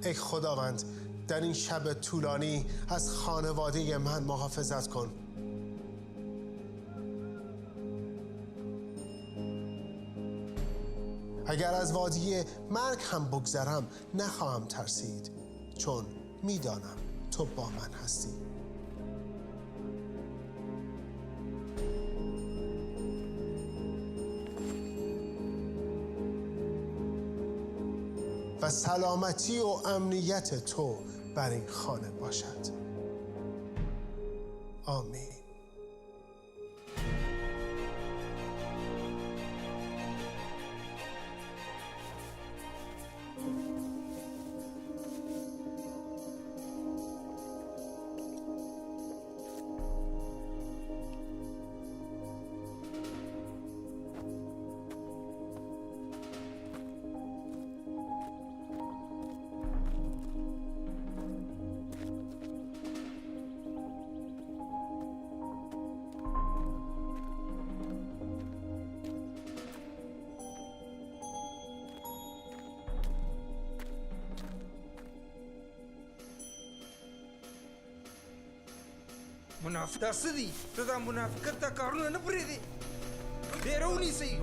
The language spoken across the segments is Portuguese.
ای خداوند، در این شب طولانی از خانواده من محافظت کن. اگر از وادی مرگ هم بگذرم نخواهم ترسید، چون میدانم تو با من هستی. و سلامتی و امنیت تو بر این خانه باشد. آمین. منافق دي تدا منافقتا کارونه نه پرېږدي ډېره ونیسئ.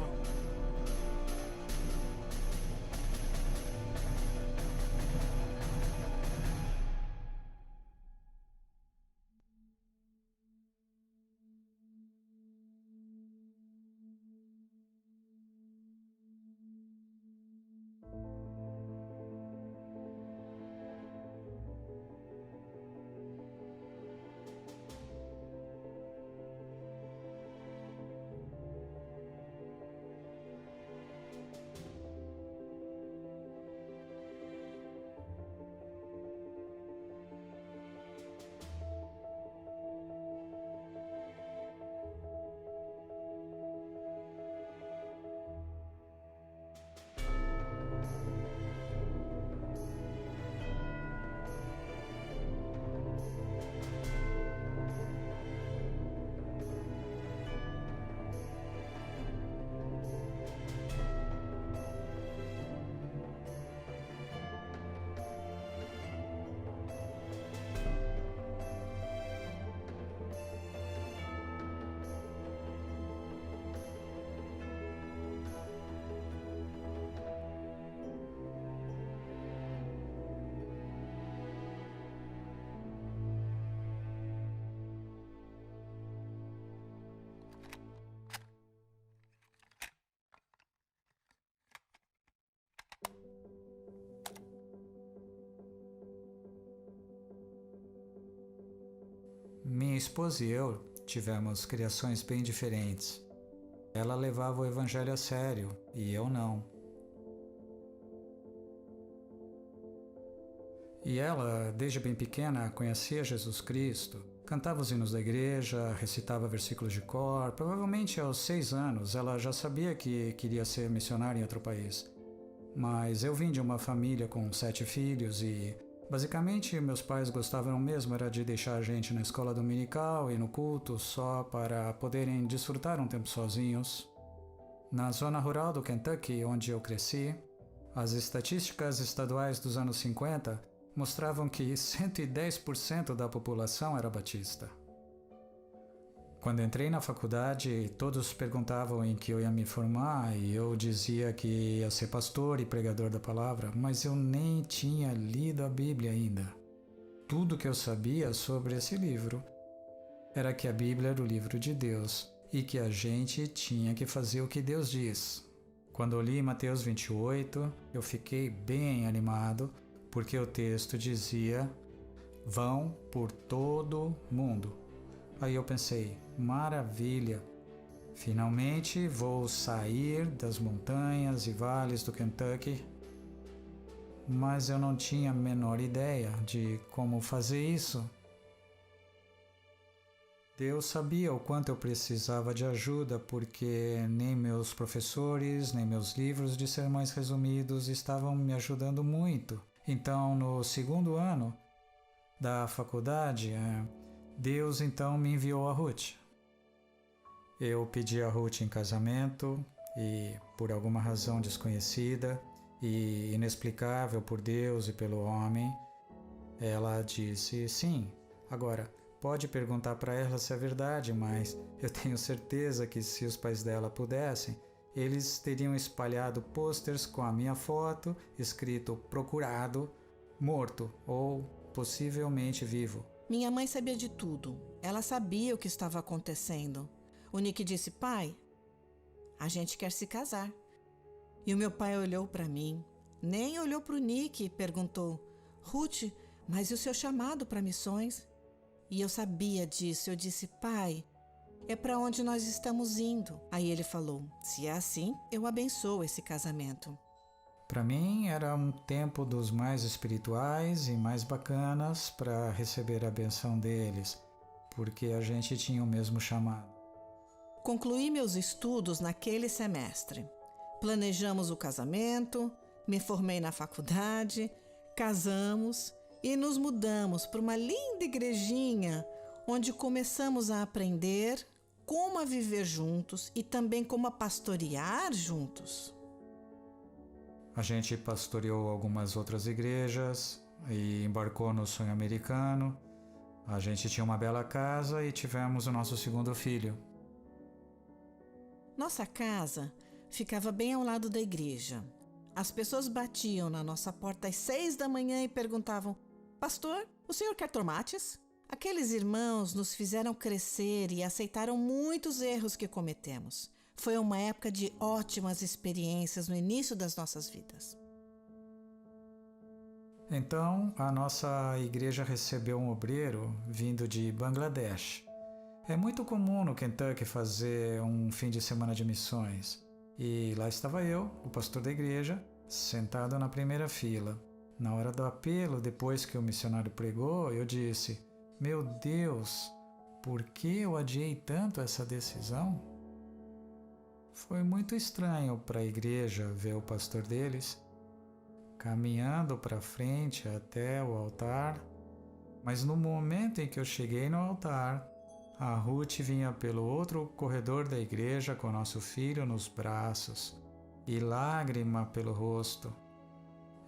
Minha esposa e eu tivemos criações bem diferentes. Ela levava o evangelho a sério e eu não. E ela, desde bem pequena, conhecia Jesus Cristo, cantava os hinos da igreja, recitava versículos de cor. Provavelmente aos 6 anos ela já sabia que queria ser missionária em outro país. Mas eu vim de uma família com 7 filhos e, basicamente, meus pais gostavam mesmo era de deixar a gente na escola dominical e no culto só para poderem desfrutar um tempo sozinhos. Na zona rural do Kentucky, onde eu cresci, as estatísticas estaduais dos anos 50 mostravam que 110% da população era batista. Quando entrei na faculdade, todos perguntavam em que eu ia me formar e eu dizia que ia ser pastor e pregador da palavra, mas eu nem tinha lido a Bíblia ainda. Tudo que eu sabia sobre esse livro era que a Bíblia era o livro de Deus e que a gente tinha que fazer o que Deus diz. Quando eu li Mateus 28, eu fiquei bem animado porque o texto dizia: vão por todo mundo. Aí eu pensei, maravilha, Finalmente vou sair das montanhas e vales do Kentucky, mas eu não tinha a menor ideia de como fazer isso. Deus sabia o quanto eu precisava de ajuda, porque nem meus professores, nem meus livros de sermões resumidos estavam me ajudando muito. Então, no segundo ano da faculdade, Deus então me enviou a Ruth. Eu pedi a Ruth em casamento e, por alguma razão desconhecida e inexplicável por Deus e pelo homem, ela disse sim. Agora, pode perguntar para ela se é verdade, mas eu tenho certeza que se os pais dela pudessem, eles teriam espalhado pôsteres com a minha foto, escrito procurado, morto ou possivelmente vivo. Minha mãe sabia de tudo. Ela sabia o que estava acontecendo. O Nick disse: pai, a gente quer se casar. E o meu pai olhou para mim, nem olhou para o Nick e perguntou: Ruth, mas e o seu chamado para missões? E eu sabia disso. Eu disse: pai, é para onde nós estamos indo. Aí ele falou: se é assim, eu abençoo esse casamento. Para mim era um tempo dos mais espirituais e mais bacanas para receber a benção deles, porque a gente tinha o mesmo chamado. Concluí meus estudos naquele semestre. Planejamos o casamento, me formei na faculdade, casamos e nos mudamos para uma linda igrejinha onde começamos a aprender como a viver juntos e também como a pastorear juntos. A gente pastoreou algumas outras igrejas e embarcou no sonho americano. A gente tinha uma bela casa e tivemos o nosso segundo filho. Nossa casa ficava bem ao lado da igreja. As pessoas batiam na nossa porta às 6 da manhã e perguntavam: pastor, o senhor quer tomates? Aqueles irmãos nos fizeram crescer e aceitaram muitos erros que cometemos. Foi uma época de ótimas experiências no início das nossas vidas. Então, a nossa igreja recebeu um obreiro vindo de Bangladesh. É muito comum no Kentucky fazer um fim de semana de missões. E lá estava eu, o pastor da igreja, sentado na primeira fila. Na hora do apelo, depois que o missionário pregou, eu disse: meu Deus, por que eu adiei tanto essa decisão? Foi muito estranho para a igreja ver o pastor deles caminhando para frente até o altar, mas no momento em que eu cheguei no altar, a Ruth vinha pelo outro corredor da igreja com nosso filho nos braços e lágrima pelo rosto.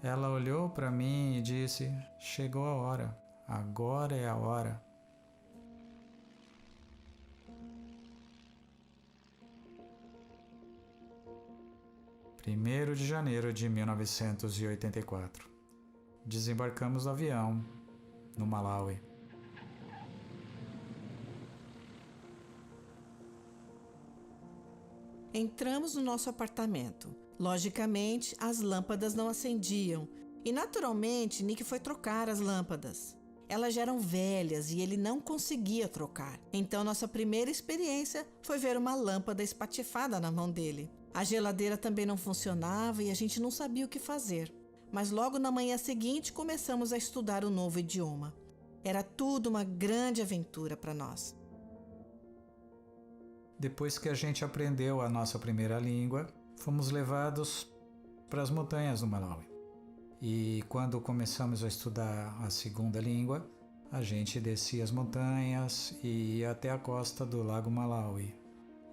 Ela olhou para mim e disse: chegou a hora, agora é a hora. Primeiro de janeiro de 1984. Desembarcamos do avião no Malawi. Entramos no nosso apartamento. Logicamente, as lâmpadas não acendiam e, naturalmente, Nick foi trocar as lâmpadas. Elas já eram velhas e ele não conseguia trocar. Então, nossa primeira experiência foi ver uma lâmpada espatifada na mão dele. A geladeira também não funcionava e a gente não sabia o que fazer. Mas logo na manhã seguinte começamos a estudar o novo idioma. Era tudo uma grande aventura para nós. Depois que a gente aprendeu a nossa primeira língua, fomos levados para as montanhas do Malawi. E quando começamos a estudar a segunda língua, a gente descia as montanhas e ia até a costa do Lago Malawi.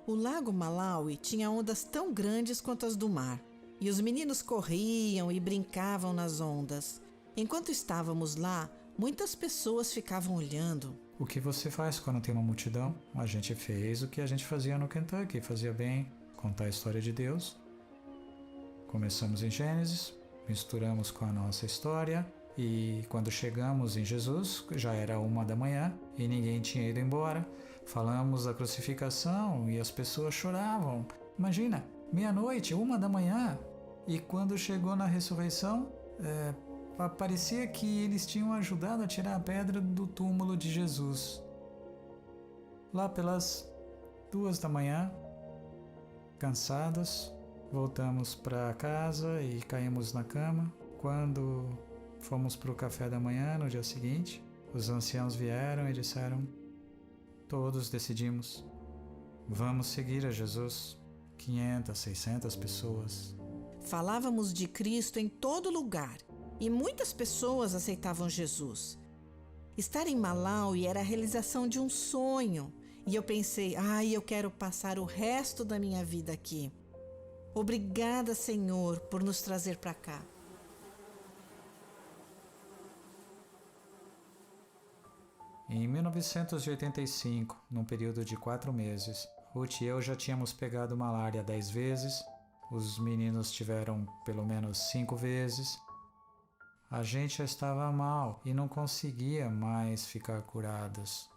O Lago Malawi tinha ondas tão grandes quanto as do mar, e os meninos corriam e brincavam nas ondas. Enquanto estávamos lá, muitas pessoas ficavam olhando. O que você faz quando tem uma multidão? A gente fez o que a gente fazia no Kentucky, fazia bem, contar a história de Deus. Começamos em Gênesis, misturamos com a nossa história, e quando chegamos em Jesus, já era 1 da manhã e ninguém tinha ido embora. Falamos da crucificação e as pessoas choravam. Imagina, meia-noite, 1 da manhã. E quando chegou na ressurreição, parecia que eles tinham ajudado a tirar a pedra do túmulo de Jesus. Lá pelas 2 da manhã, Cansados, voltamos para casa e caímos na cama. Quando fomos para o café da manhã no dia seguinte, os anciãos vieram e disseram: todos decidimos, vamos seguir a Jesus. 500, 600 pessoas. Falávamos de Cristo em todo lugar e muitas pessoas aceitavam Jesus. Estar em Malawi era a realização de um sonho e eu pensei, eu quero passar o resto da minha vida aqui. Obrigada, Senhor, por nos trazer para cá. Em 1985, num período de 4 meses, Ruth e eu já tínhamos pegado malária 10 vezes, os meninos tiveram pelo menos 5 vezes. A gente já estava mal e não conseguia mais ficar curados.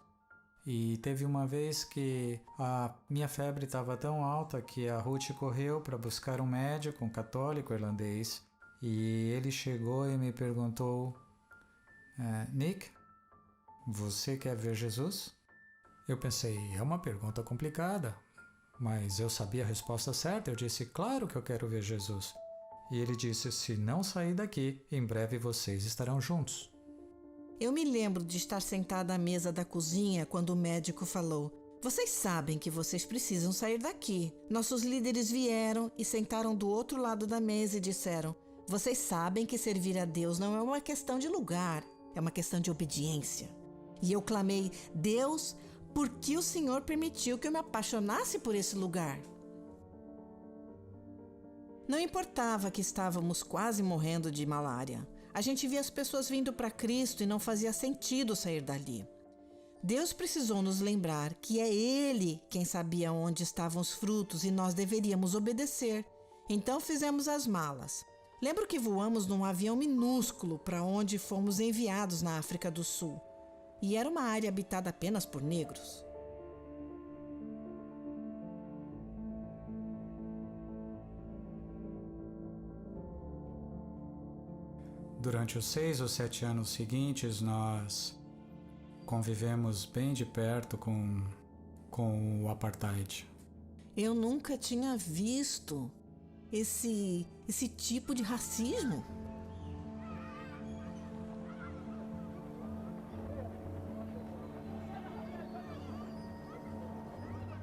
E teve uma vez que a minha febre estava tão alta que a Ruth correu para buscar um médico, um católico irlandês, e ele chegou e me perguntou: Nick, você quer ver Jesus? Eu pensei, é uma pergunta complicada, mas eu sabia a resposta certa. Eu disse, claro que eu quero ver Jesus. E ele disse, se não sair daqui, em breve vocês estarão juntos. Eu me lembro de estar sentada à mesa da cozinha quando o médico falou: vocês sabem que vocês precisam sair daqui. Nossos líderes vieram e sentaram do outro lado da mesa e disseram: vocês sabem que servir a Deus não é uma questão de lugar, é uma questão de obediência. E eu clamei: Deus, por que o Senhor permitiu que eu me apaixonasse por esse lugar? Não importava que estávamos quase morrendo de malária. A gente via as pessoas vindo para Cristo e não fazia sentido sair dali. Deus precisou nos lembrar que é Ele quem sabia onde estavam os frutos e nós deveríamos obedecer. Então fizemos as malas. Lembro que voamos num avião minúsculo para onde fomos enviados na África do Sul. E era uma área habitada apenas por negros. Durante os 6 ou 7 anos seguintes, nós convivemos bem de perto com o apartheid. Eu nunca tinha visto esse tipo de racismo.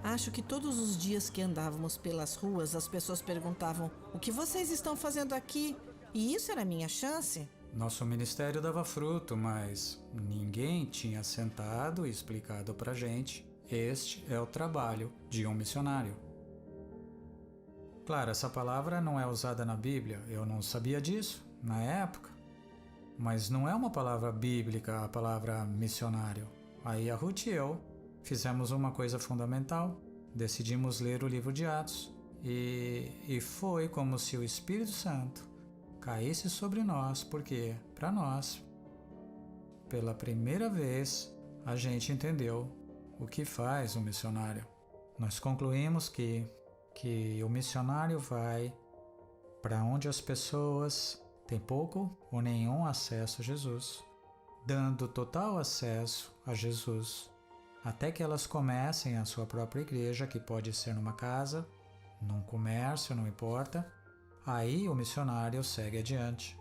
Acho que todos os dias que andávamos pelas ruas, as pessoas perguntavam: o que vocês estão fazendo aqui? E isso era a minha chance? Nosso ministério dava fruto, mas ninguém tinha sentado e explicado pra gente: este é o trabalho de um missionário. Claro, essa palavra não é usada na Bíblia, eu não sabia disso na época. Mas não é uma palavra bíblica a palavra missionário. Aí a Ruth e eu fizemos uma coisa fundamental, decidimos ler o livro de Atos e foi como se o Espírito Santo caísse sobre nós, porque, para nós, pela primeira vez, a gente entendeu o que faz um missionário. Nós concluímos que o missionário vai para onde as pessoas têm pouco ou nenhum acesso a Jesus, dando total acesso a Jesus, até que elas comecem a sua própria igreja, que pode ser numa casa, num comércio, não importa. Aí o missionário segue adiante.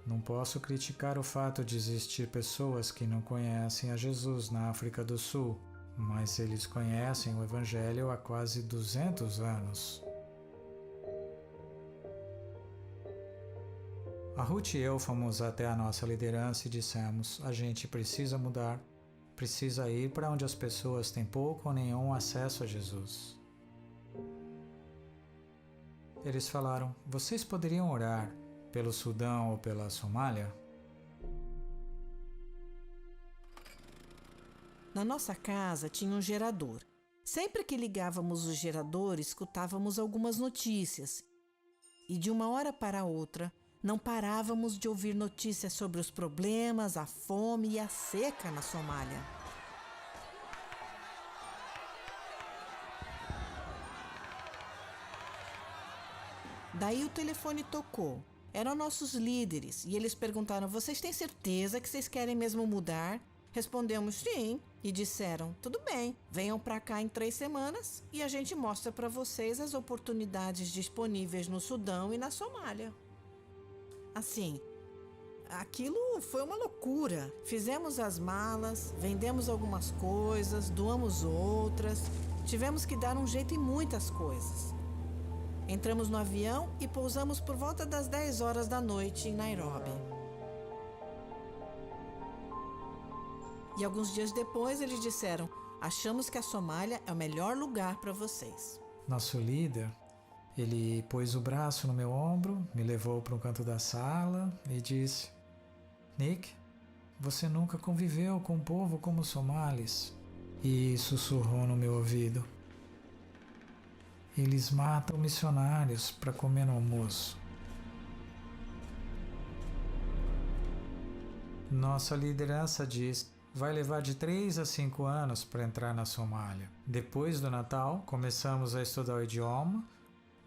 Não posso criticar o fato de existir pessoas que não conhecem a Jesus na África do Sul, mas eles conhecem o Evangelho há quase 200 anos. A Ruth e eu fomos até a nossa liderança e dissemos: a gente precisa mudar, precisa ir para onde as pessoas têm pouco ou nenhum acesso a Jesus. Eles falaram: vocês poderiam orar pelo Sudão ou pela Somália? Na nossa casa tinha um gerador. Sempre que ligávamos o gerador, escutávamos algumas notícias. E de uma hora para outra, não parávamos de ouvir notícias sobre os problemas, a fome e a seca na Somália. Daí o telefone tocou. Eram nossos líderes e eles perguntaram: vocês têm certeza que vocês querem mesmo mudar? Respondemos: sim, e disseram: tudo bem, venham para cá em 3 semanas e a gente mostra para vocês as oportunidades disponíveis no Sudão e na Somália. Assim, aquilo foi uma loucura. Fizemos as malas, vendemos algumas coisas, doamos outras, tivemos que dar um jeito em muitas coisas. Entramos no avião e pousamos por volta das 10 horas da noite em Nairobi. E alguns dias depois eles disseram: achamos que a Somália é o melhor lugar para vocês. Nosso líder, ele pôs o braço no meu ombro, me levou para um canto da sala e disse: Nick, você nunca conviveu com um povo como os somalis. E sussurrou no meu ouvido: eles matam missionários para comer no almoço. Nossa liderança diz: vai levar de 3 a 5 anos para entrar na Somália. Depois do Natal, começamos a estudar o idioma,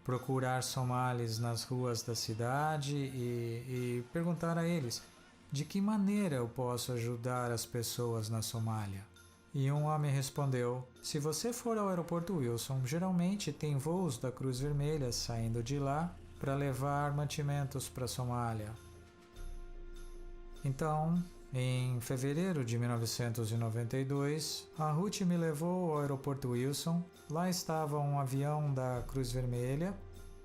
procurar somalis nas ruas da cidade e perguntar a eles de que maneira eu posso ajudar as pessoas na Somália. E um homem respondeu: se você for ao aeroporto Wilson, geralmente tem voos da Cruz Vermelha saindo de lá para levar mantimentos para a Somália. Então, em fevereiro de 1992, a Ruth me levou ao aeroporto Wilson. Lá estava um avião da Cruz Vermelha,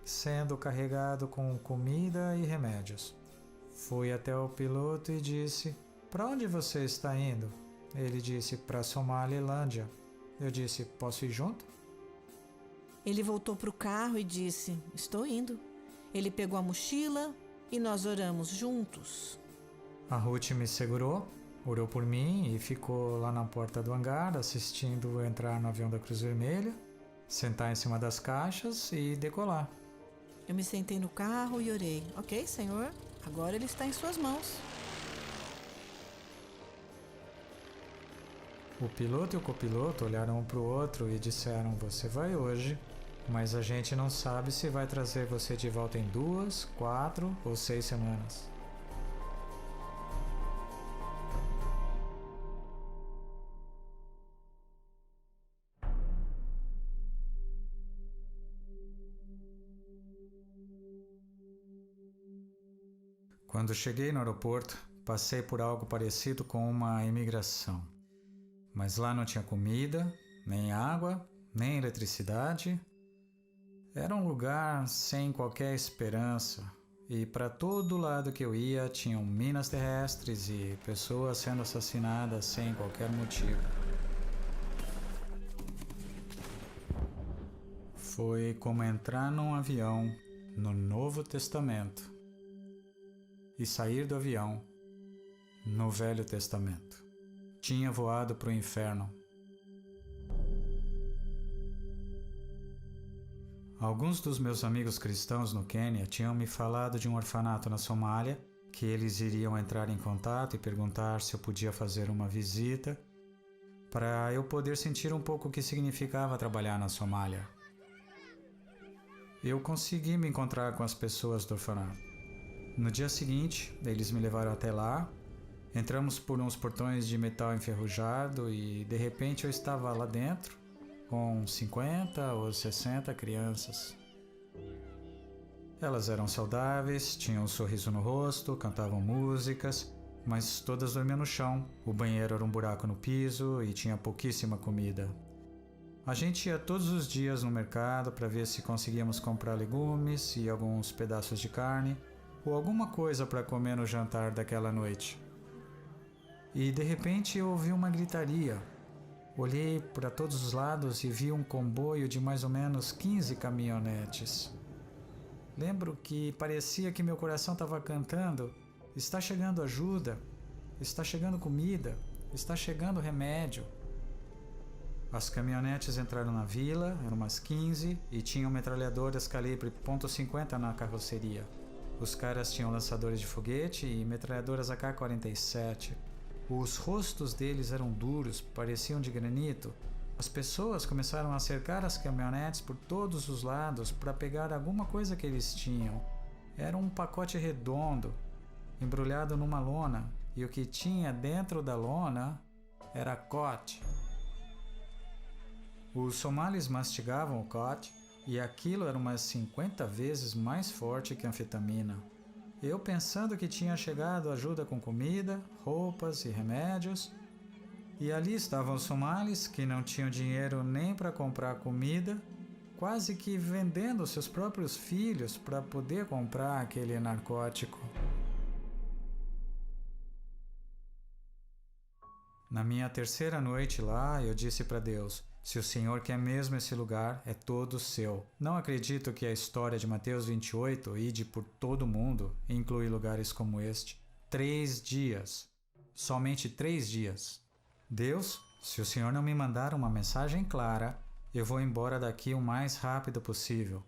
sendo carregado com comida e remédios. Fui até o piloto e disse: para onde você está indo? Ele disse: para Somalilândia. Eu disse: posso ir junto? Ele voltou para o carro e disse: estou indo. Ele pegou a mochila e nós oramos juntos. A Ruth me segurou, orou por mim e ficou lá na porta do hangar assistindo eu entrar no avião da Cruz Vermelha, sentar em cima das caixas e decolar. Eu me sentei no carro e orei: ok, Senhor, agora ele está em suas mãos. O piloto e o copiloto olharam um para o outro e disseram: você vai hoje, mas a gente não sabe se vai trazer você de volta em 2, 4 ou 6 semanas. Quando cheguei no aeroporto, passei por algo parecido com uma imigração. Mas lá não tinha comida, nem água, nem eletricidade. Era um lugar sem qualquer esperança. E para todo lado que eu ia, tinham minas terrestres e pessoas sendo assassinadas sem qualquer motivo. Foi como entrar num avião no Novo Testamento e sair do avião no Velho Testamento. Tinha voado para o inferno. Alguns dos meus amigos cristãos no Quênia tinham me falado de um orfanato na Somália, que eles iriam entrar em contato e perguntar se eu podia fazer uma visita para eu poder sentir um pouco o que significava trabalhar na Somália. Eu consegui me encontrar com as pessoas do orfanato. No dia seguinte, eles me levaram até lá. Entramos por uns portões de metal enferrujado e, de repente, eu estava lá dentro com 50 ou 60 crianças. Elas eram saudáveis, tinham um sorriso no rosto, cantavam músicas, mas todas dormiam no chão. O banheiro era um buraco no piso e tinha pouquíssima comida. A gente ia todos os dias no mercado para ver se conseguíamos comprar legumes e alguns pedaços de carne ou alguma coisa para comer no jantar daquela noite. E de repente eu ouvi uma gritaria. Olhei para todos os lados e vi um comboio de mais ou menos 15 caminhonetes. Lembro que parecia que meu coração estava cantando: está chegando ajuda, está chegando comida, está chegando remédio. As caminhonetes entraram na vila, eram umas 15, e tinham metralhadoras calibre .50 na carroceria. Os caras tinham lançadores de foguete e metralhadoras AK-47. Os rostos deles eram duros, pareciam de granito. As pessoas começaram a cercar as caminhonetes por todos os lados para pegar alguma coisa que eles tinham. Era um pacote redondo, embrulhado numa lona, e o que tinha dentro da lona era cote. Os somalis mastigavam o cote e aquilo era umas 50 vezes mais forte que a anfetamina. Eu pensando que tinha chegado ajuda com comida, roupas e remédios, e ali estavam os somalis que não tinham dinheiro nem para comprar comida, quase que vendendo seus próprios filhos para poder comprar aquele narcótico. Na minha terceira noite lá, eu disse para Deus: se o Senhor quer mesmo esse lugar, é todo seu. Não acredito que a história de Mateus 28, ide por todo mundo, inclui lugares como este. 3 dias. Somente 3 dias. Deus, se o Senhor não me mandar uma mensagem clara, eu vou embora daqui o mais rápido possível.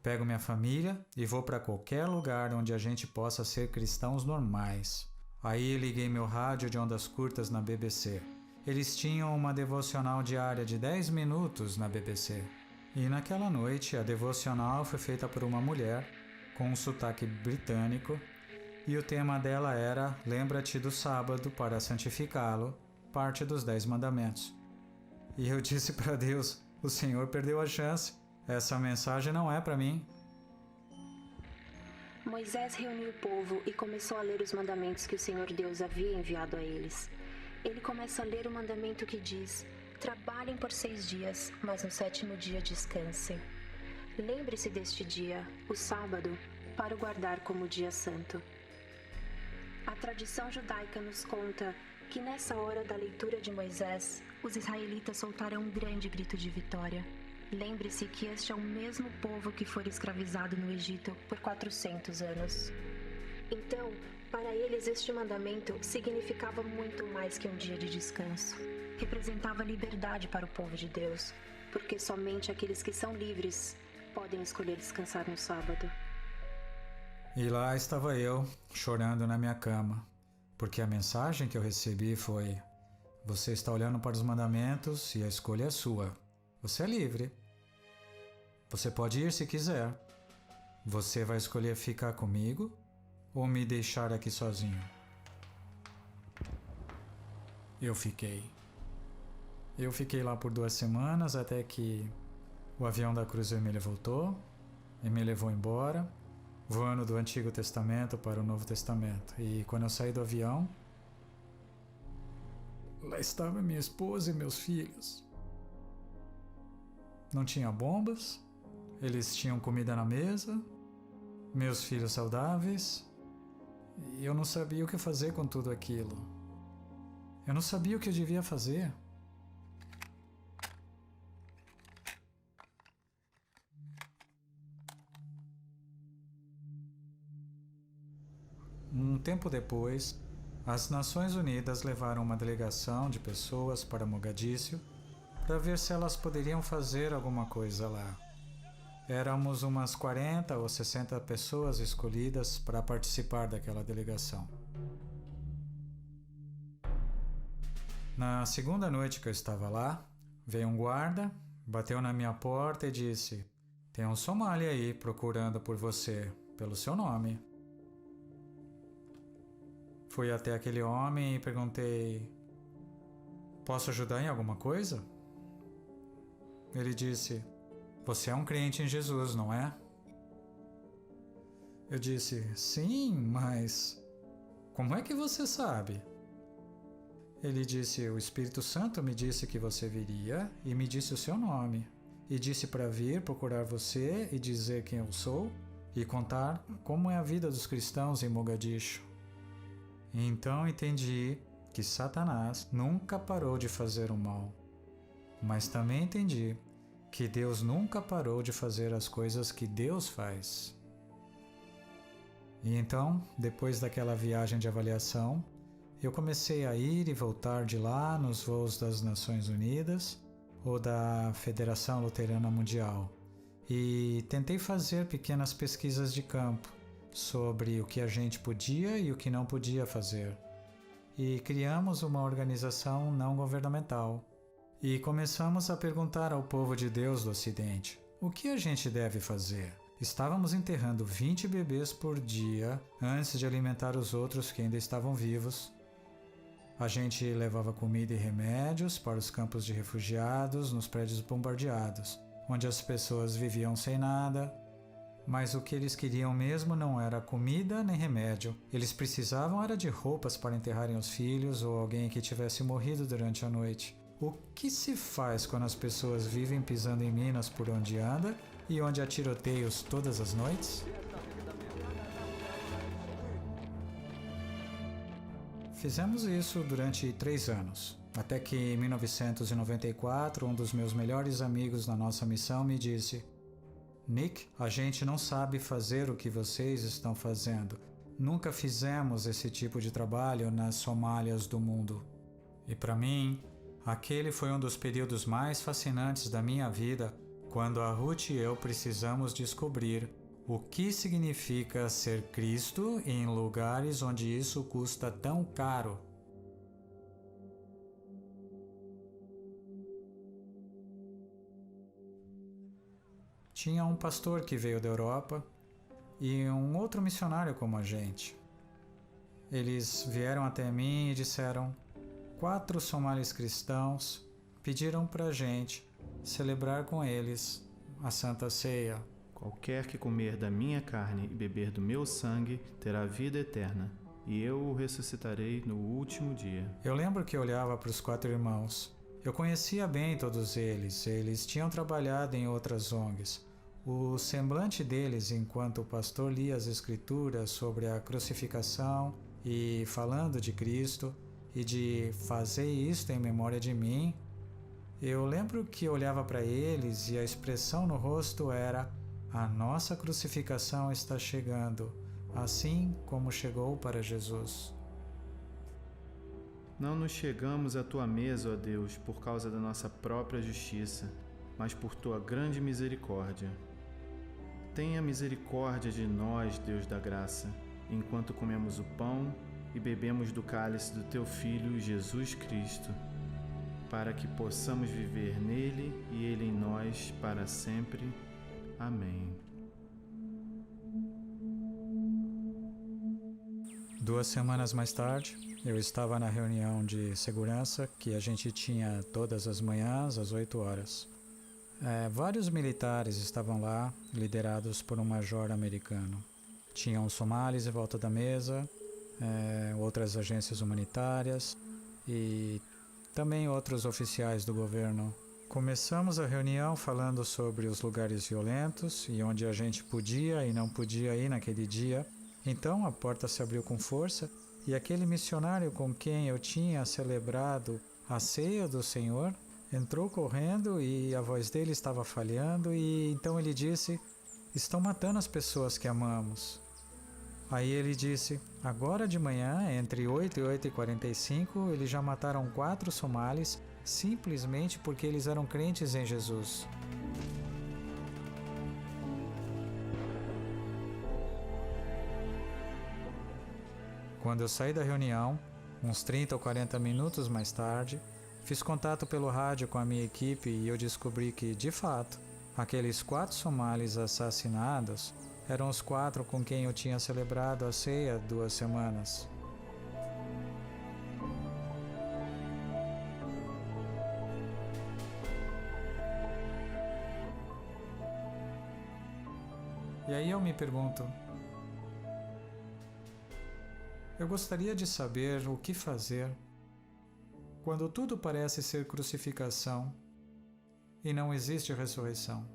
Pego minha família e vou para qualquer lugar onde a gente possa ser cristãos normais. Aí liguei meu rádio de ondas curtas na BBC. Eles tinham uma devocional diária de 10 minutos na BBC. E naquela noite, a devocional foi feita por uma mulher com um sotaque britânico e o tema dela era Lembra-te do sábado para santificá-lo, parte dos 10 mandamentos. E eu disse para Deus: o Senhor perdeu a chance, essa mensagem não é para mim. Moisés reuniu o povo e começou a ler os mandamentos que o Senhor Deus havia enviado a eles. Ele começa a ler o mandamento que diz: trabalhem por 6 dias, mas no 7º dia descansem. Lembre-se deste dia, o sábado, para o guardar como dia santo. A tradição judaica nos conta que nessa hora da leitura de Moisés, os israelitas soltaram um grande grito de vitória. Lembre-se que este é o mesmo povo que foi escravizado no Egito por 400 anos. Então, para eles este mandamento significava muito mais que um dia de descanso. Representava liberdade para o povo de Deus, porque somente aqueles que são livres podem escolher descansar no sábado. E lá estava eu, chorando na minha cama, porque a mensagem que eu recebi foi: você está olhando para os mandamentos e a escolha é sua. Você é livre. Você pode ir se quiser. Você vai escolher ficar comigo ou me deixar aqui sozinho? Eu fiquei. Eu fiquei lá por 2 semanas até que o avião da Cruz Vermelha voltou e me levou embora, voando do Antigo Testamento para o Novo Testamento. E quando eu saí do avião, lá estava minha esposa e meus filhos. Não tinha bombas, eles tinham comida na mesa, meus filhos saudáveis, e eu não sabia o que fazer com tudo aquilo. Eu não sabia o que eu devia fazer. Um tempo depois, as Nações Unidas levaram uma delegação de pessoas para Mogadíscio para ver se elas poderiam fazer alguma coisa lá. Éramos umas 40 ou 60 pessoas escolhidas para participar daquela delegação. Na segunda noite que eu estava lá, veio um guarda, bateu na minha porta e disse: tem um somali aí procurando por você, pelo seu nome. Fui até aquele homem e perguntei: posso ajudar em alguma coisa? Ele disse: você é um crente em Jesus, não é? Eu disse: sim, mas como é que você sabe? Ele disse: o Espírito Santo me disse que você viria e me disse o seu nome. E disse para vir procurar você e dizer quem eu sou e contar como é a vida dos cristãos em Mogadiscio. Então entendi que Satanás nunca parou de fazer o mal. Mas também entendi que Deus nunca parou de fazer as coisas que Deus faz. E então, depois daquela viagem de avaliação, eu comecei a ir e voltar de lá nos voos das Nações Unidas ou da Federação Luterana Mundial e tentei fazer pequenas pesquisas de campo sobre o que a gente podia e o que não podia fazer. E criamos uma organização não governamental. E começamos a perguntar ao povo de Deus do Ocidente: o que a gente deve fazer? Estávamos enterrando 20 bebês por dia antes de alimentar os outros que ainda estavam vivos. A gente levava comida e remédios para os campos de refugiados nos prédios bombardeados, onde as pessoas viviam sem nada. Mas o que eles queriam mesmo não era comida nem remédio. Eles precisavam era de roupas para enterrarem os filhos ou alguém que tivesse morrido durante a noite. O que se faz quando as pessoas vivem pisando em minas por onde anda e onde há tiroteios todas as noites? Fizemos isso durante 3 anos, até que em 1994 um dos meus melhores amigos na nossa missão me disse: Nick, a gente não sabe fazer o que vocês estão fazendo. Nunca fizemos esse tipo de trabalho nas Somálias do mundo. E para mim, aquele foi um dos períodos mais fascinantes da minha vida, quando a Ruth e eu precisamos descobrir o que significa ser Cristo em lugares onde isso custa tão caro. Tinha um pastor que veio da Europa e um outro missionário como a gente. Eles vieram até mim e disseram: 4 somalis cristãos pediram para a gente celebrar com eles a Santa Ceia. Qualquer que comer da minha carne e beber do meu sangue terá vida eterna, e eu o ressuscitarei no último dia. Eu lembro que olhava para os 4 irmãos. Eu conhecia bem todos eles tinham trabalhado em outras ONGs. O semblante deles, enquanto o pastor lia as escrituras sobre a crucificação e falando de Cristo e de fazer isto em memória de mim, eu lembro que olhava para eles e a expressão no rosto era: a nossa crucificação está chegando, assim como chegou para Jesus. Não nos chegamos à tua mesa, ó Deus, por causa da nossa própria justiça, mas por tua grande misericórdia. Tenha misericórdia de nós, Deus da graça, enquanto comemos o pão e bebemos do cálice do teu Filho, Jesus Cristo, para que possamos viver nele e ele em nós para sempre. Amém. 2 semanas mais tarde, eu estava na reunião de segurança que a gente tinha todas as manhãs às 8 horas. Vários militares estavam lá, liderados por um major americano. Tinham somalis em volta da mesa, outras agências humanitárias e também outros oficiais do governo. Começamos a reunião falando sobre os lugares violentos e onde a gente podia e não podia ir naquele dia. Então a porta se abriu com força e aquele missionário com quem eu tinha celebrado a ceia do Senhor entrou correndo e a voz dele estava falhando e então ele disse: estão matando as pessoas que amamos. Aí ele disse: agora de manhã, entre 8 e 8h45, eles já mataram 4 somalis simplesmente porque eles eram crentes em Jesus. Quando eu saí da reunião, uns 30 ou 40 minutos mais tarde, fiz contato pelo rádio com a minha equipe e eu descobri que, de fato, aqueles 4 somalis assassinados eram os 4 com quem eu tinha celebrado a ceia 2 semanas. E aí eu me pergunto, eu gostaria de saber o que fazer quando tudo parece ser crucificação e não existe ressurreição.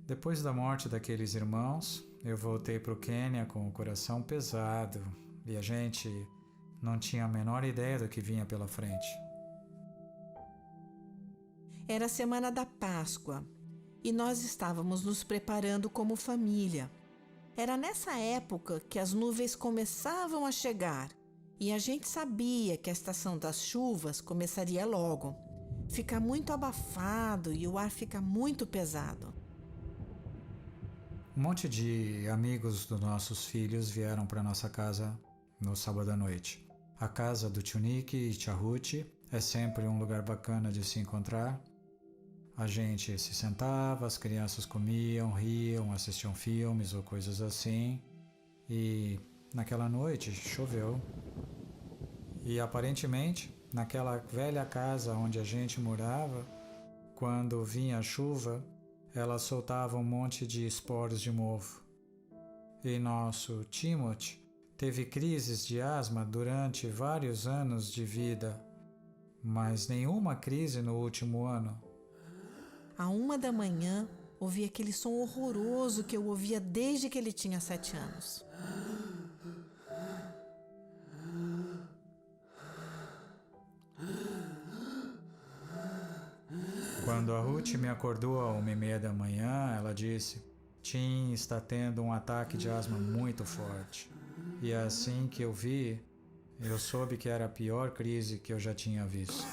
Depois da morte daqueles irmãos, eu voltei para o Quênia com o coração pesado e a gente não tinha a menor ideia do que vinha pela frente. Era a semana da Páscoa e nós estávamos nos preparando como família. Era nessa época que as nuvens começavam a chegar e a gente sabia que a estação das chuvas começaria logo. Fica muito abafado e o ar fica muito pesado. Um monte de amigos dos nossos filhos vieram para nossa casa no sábado à noite. A casa do tio Nick e tia Ruth é sempre um lugar bacana de se encontrar. A gente se sentava, as crianças comiam, riam, assistiam filmes ou coisas assim. E naquela noite choveu. E aparentemente, naquela velha casa onde a gente morava, quando vinha a chuva, ela soltava um monte de esporos de mofo. E nosso Timothy teve crises de asma durante vários anos de vida, mas nenhuma crise no último ano. À 1h, ouvi aquele som horroroso que eu ouvia desde que ele tinha 7 anos. Quando a Ruth me acordou à 1h30 ela disse: Tim está tendo um ataque de asma muito forte. E assim que eu vi, eu soube que era a pior crise que eu já tinha visto.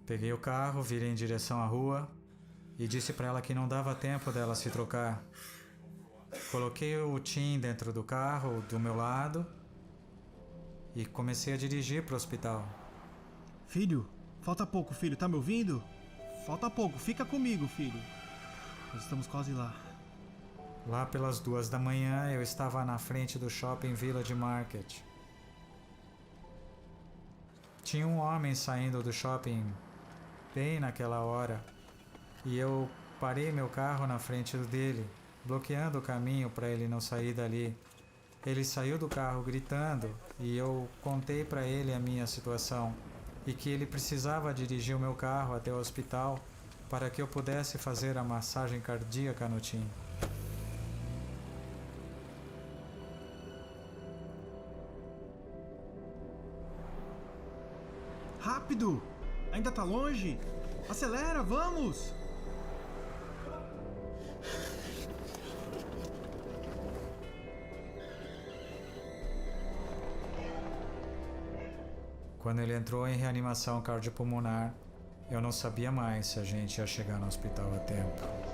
Peguei o carro, virei em direção à rua e disse para ela que não dava tempo dela se trocar. Coloquei o Tim dentro do carro, do meu lado, e comecei a dirigir para o hospital. Filho, falta pouco, filho, tá me ouvindo? Falta pouco, fica comigo, filho. Nós estamos quase lá. Lá pelas 2h eu estava na frente do Shopping Village Market. Tinha um homem saindo do shopping bem naquela hora e eu parei meu carro na frente dele, bloqueando o caminho para ele não sair dali. Ele saiu do carro gritando e eu contei para ele a minha situação e que ele precisava dirigir o meu carro até o hospital para que eu pudesse fazer a massagem cardíaca no Tim. Rápido! Ainda tá longe? Acelera, vamos! Quando ele entrou em reanimação cardiopulmonar, eu não sabia mais se a gente ia chegar no hospital a tempo.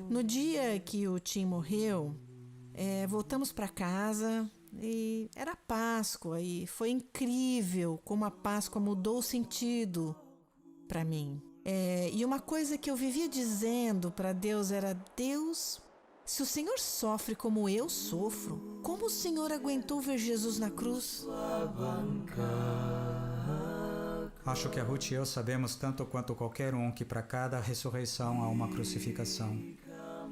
No dia que o Tim morreu, voltamos para casa e era Páscoa e foi incrível como a Páscoa mudou o sentido para mim. E uma coisa que eu vivia dizendo para Deus era: Deus, se o Senhor sofre como eu sofro, como o Senhor aguentou ver Jesus na cruz? Acho que a Ruth e eu sabemos tanto quanto qualquer um que para cada ressurreição há uma crucificação.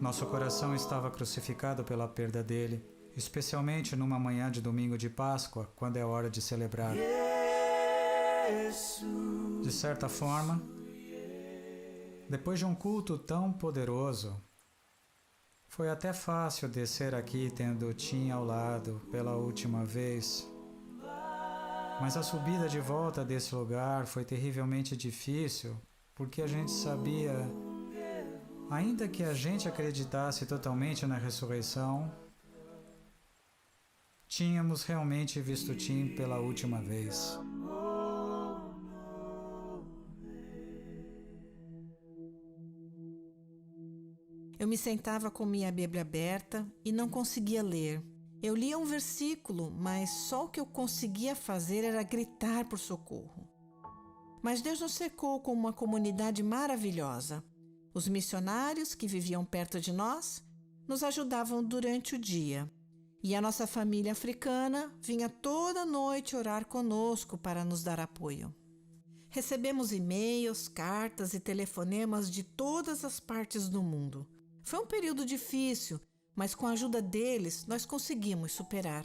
Nosso coração estava crucificado pela perda dele, especialmente numa manhã de domingo de Páscoa, quando é hora de celebrar. De certa forma, depois de um culto tão poderoso, foi até fácil descer aqui tendo o Tim ao lado pela última vez. Mas a subida de volta desse lugar foi terrivelmente difícil, porque a gente sabia, ainda que a gente acreditasse totalmente na ressurreição, tínhamos realmente visto Tim pela última vez. Eu me sentava com minha Bíblia aberta e não conseguia ler. Eu lia um versículo, mas só o que eu conseguia fazer era gritar por socorro. Mas Deus nos cercou com uma comunidade maravilhosa. Os missionários que viviam perto de nós nos ajudavam durante o dia. E a nossa família africana vinha toda noite orar conosco para nos dar apoio. Recebemos e-mails, cartas e telefonemas de todas as partes do mundo. Foi um período difícil, mas com a ajuda deles nós conseguimos superar.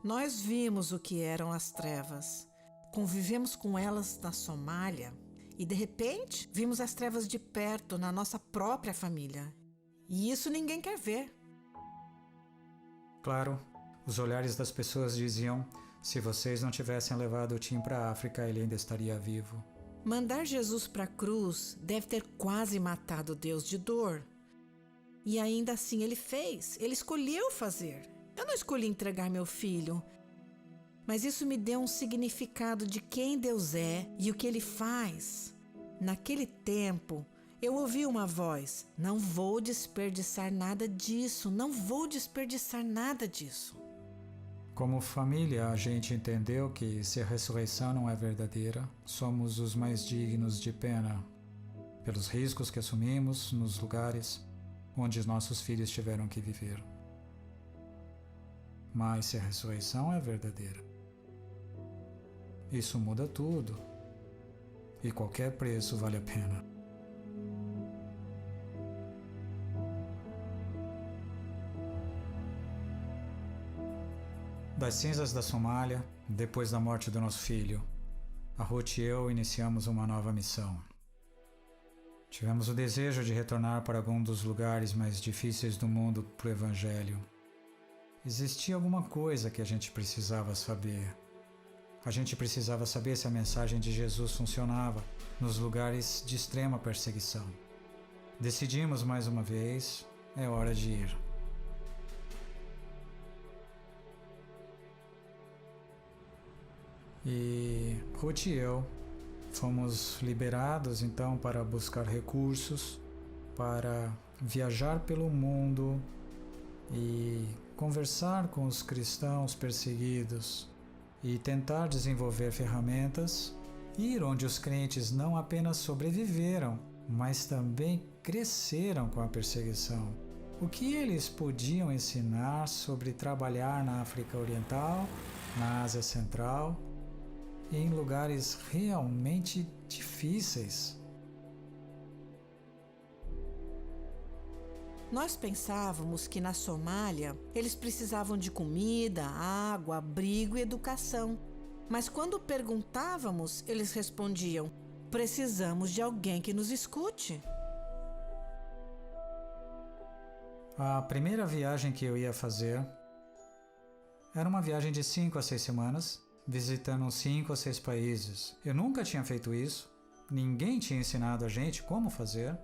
Nós vimos o que eram as trevas. Convivemos com elas na Somália e, de repente, vimos as trevas de perto na nossa própria família. E isso ninguém quer ver. Claro, os olhares das pessoas diziam: se vocês não tivessem levado o Tim para a África, ele ainda estaria vivo. Mandar Jesus para a cruz deve ter quase matado Deus de dor. E ainda assim ele fez, ele escolheu fazer. Eu não escolhi entregar meu filho, mas isso me deu um significado de quem Deus é e o que Ele faz. Naquele tempo, eu ouvi uma voz: não vou desperdiçar nada disso, não vou desperdiçar nada disso. Como família, a gente entendeu que se a ressurreição não é verdadeira, somos os mais dignos de pena, pelos riscos que assumimos nos lugares onde os nossos filhos tiveram que viver. Mas se a ressurreição é verdadeira, isso muda tudo, e qualquer preço vale a pena. Das cinzas da Somália, depois da morte do nosso filho, a Ruth e eu iniciamos uma nova missão. Tivemos o desejo de retornar para algum dos lugares mais difíceis do mundo para o Evangelho. Existia alguma coisa que a gente precisava saber. A gente precisava saber se a mensagem de Jesus funcionava nos lugares de extrema perseguição. Decidimos mais uma vez, é hora de ir. E Ruth e eu fomos liberados então para buscar recursos, para viajar pelo mundo e conversar com os cristãos perseguidos e tentar desenvolver ferramentas, ir onde os crentes não apenas sobreviveram, mas também cresceram com a perseguição. O que eles podiam ensinar sobre trabalhar na África Oriental, na Ásia Central, em lugares realmente difíceis. Nós pensávamos que na Somália eles precisavam de comida, água, abrigo e educação. Mas quando perguntávamos, eles respondiam: precisamos de alguém que nos escute. A primeira viagem que eu ia fazer era uma viagem de 5 a 6 semanas, visitando 5 a 6 países. Eu nunca tinha feito isso, ninguém tinha ensinado a gente como fazer.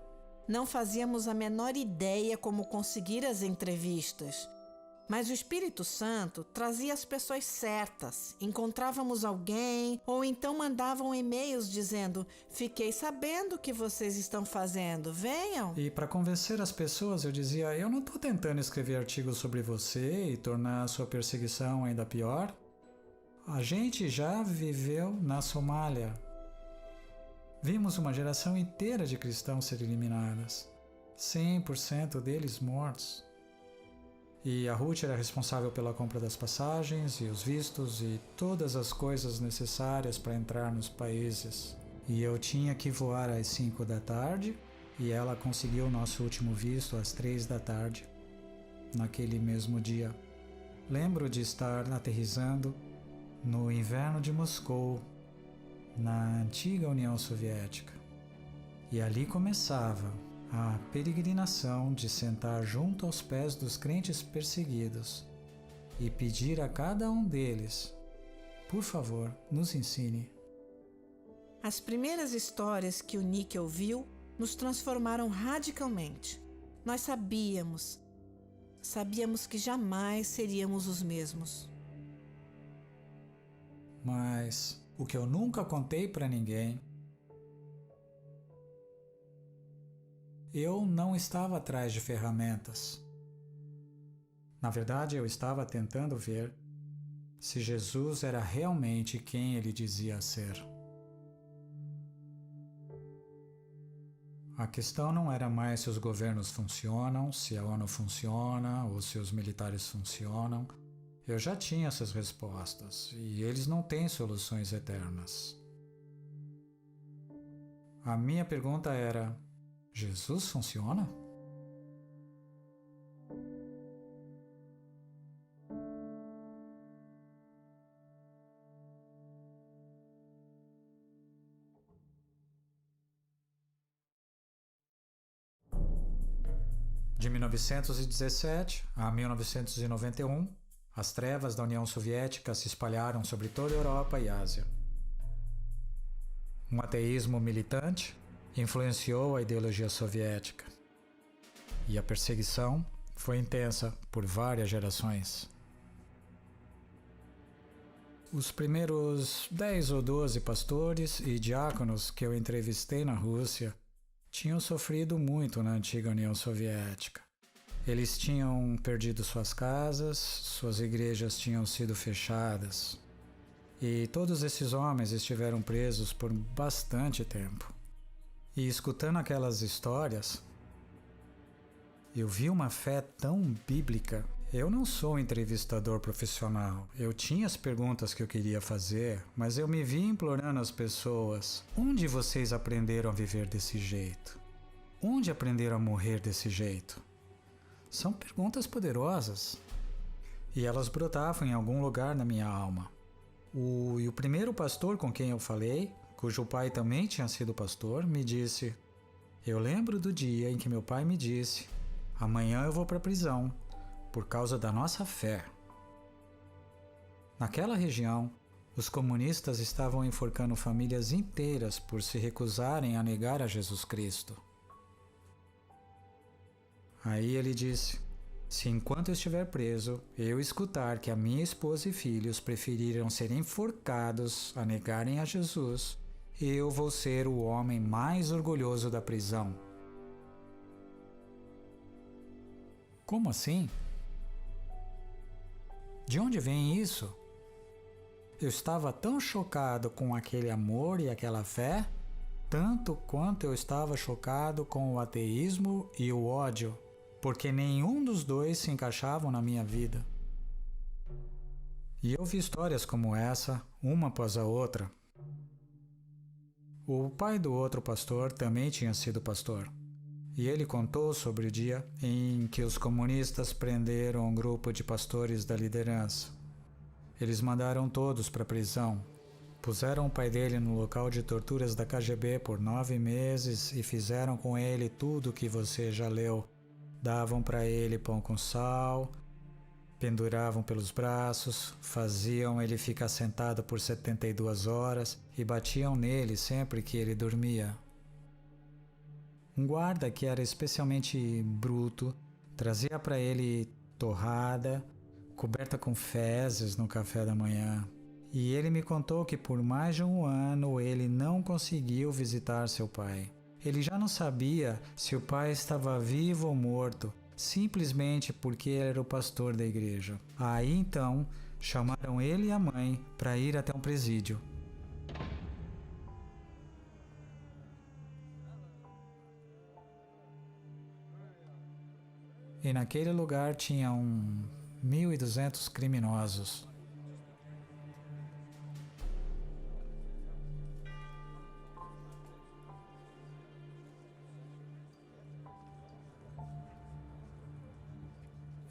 Não fazíamos a menor ideia como conseguir as entrevistas, mas o Espírito Santo trazia as pessoas certas. Encontrávamos alguém ou então mandavam e-mails dizendo: fiquei sabendo o que vocês estão fazendo, venham. E para convencer as pessoas eu dizia: eu não estou tentando escrever artigos sobre você e tornar a sua perseguição ainda pior. A gente já viveu na Somália. Vimos uma geração inteira de cristãos ser eliminadas, 100% deles mortos. E a Ruth era responsável pela compra das passagens e os vistos e todas as coisas necessárias para entrar nos países. E eu tinha que voar às 5 da tarde e ela conseguiu o nosso último visto às 3 da tarde, naquele mesmo dia. Lembro de estar aterrissando no inverno de Moscou, na antiga União Soviética. E ali começava a peregrinação de sentar junto aos pés dos crentes perseguidos e pedir a cada um deles: por favor, nos ensine. As primeiras histórias que o Nick ouviu nos transformaram radicalmente. Nós sabíamos que jamais seríamos os mesmos. Mas o que eu nunca contei para ninguém Eu não estava atrás de ferramentas. Na verdade, eu estava tentando ver se Jesus era realmente quem ele dizia ser. A questão não era mais se os governos funcionam, se a ONU funciona ou se os militares funcionam. Eu já tinha essas respostas e eles não têm soluções eternas. A minha pergunta era: Jesus funciona? De 1917 a 1991, as trevas da União Soviética se espalharam sobre toda a Europa e Ásia. Um ateísmo militante influenciou a ideologia soviética, e a perseguição foi intensa por várias gerações. Os primeiros 10 ou 12 pastores e diáconos que eu entrevistei na Rússia tinham sofrido muito na antiga União Soviética. Eles tinham perdido suas casas, suas igrejas tinham sido fechadas. E todos esses homens estiveram presos por bastante tempo. E escutando aquelas histórias, eu vi uma fé tão bíblica. Eu não sou um entrevistador profissional. Eu tinha as perguntas que eu queria fazer, mas eu me vi implorando às pessoas: onde vocês aprenderam a viver desse jeito? Onde aprenderam a morrer desse jeito? São perguntas poderosas. E elas brotavam em algum lugar na minha alma. E o primeiro pastor com quem eu falei, cujo pai também tinha sido pastor, me disse: eu lembro do dia em que meu pai me disse: amanhã eu vou para a prisão, por causa da nossa fé. Naquela região, os comunistas estavam enforcando famílias inteiras por se recusarem a negar a Jesus Cristo. Aí ele disse: se enquanto eu estiver preso, eu escutar que a minha esposa e filhos preferiram ser enforcados a negarem a Jesus, eu vou ser o homem mais orgulhoso da prisão. Como assim? De onde vem isso? Eu estava tão chocado com aquele amor e aquela fé, tanto quanto eu estava chocado com o ateísmo e o ódio, porque nenhum dos dois se encaixavam na minha vida. E eu vi histórias como essa, uma após a outra. O pai do outro pastor também tinha sido pastor. E ele contou sobre o dia em que os comunistas prenderam um grupo de pastores da liderança. Eles mandaram todos para a prisão. Puseram o pai dele no local de torturas da KGB por 9 meses e fizeram com ele tudo o que você já leu. Davam para ele pão com sal, penduravam pelos braços, faziam ele ficar sentado por 72 horas e batiam nele sempre que ele dormia. Um guarda que era especialmente bruto trazia para ele torrada, coberta com fezes no café da manhã. E ele me contou que por mais de 1 ano ele não conseguiu visitar seu pai. Ele já não sabia se o pai estava vivo ou morto, simplesmente porque ele era o pastor da igreja. Aí então chamaram ele e a mãe para ir até um presídio. E naquele lugar tinham 1.200 criminosos.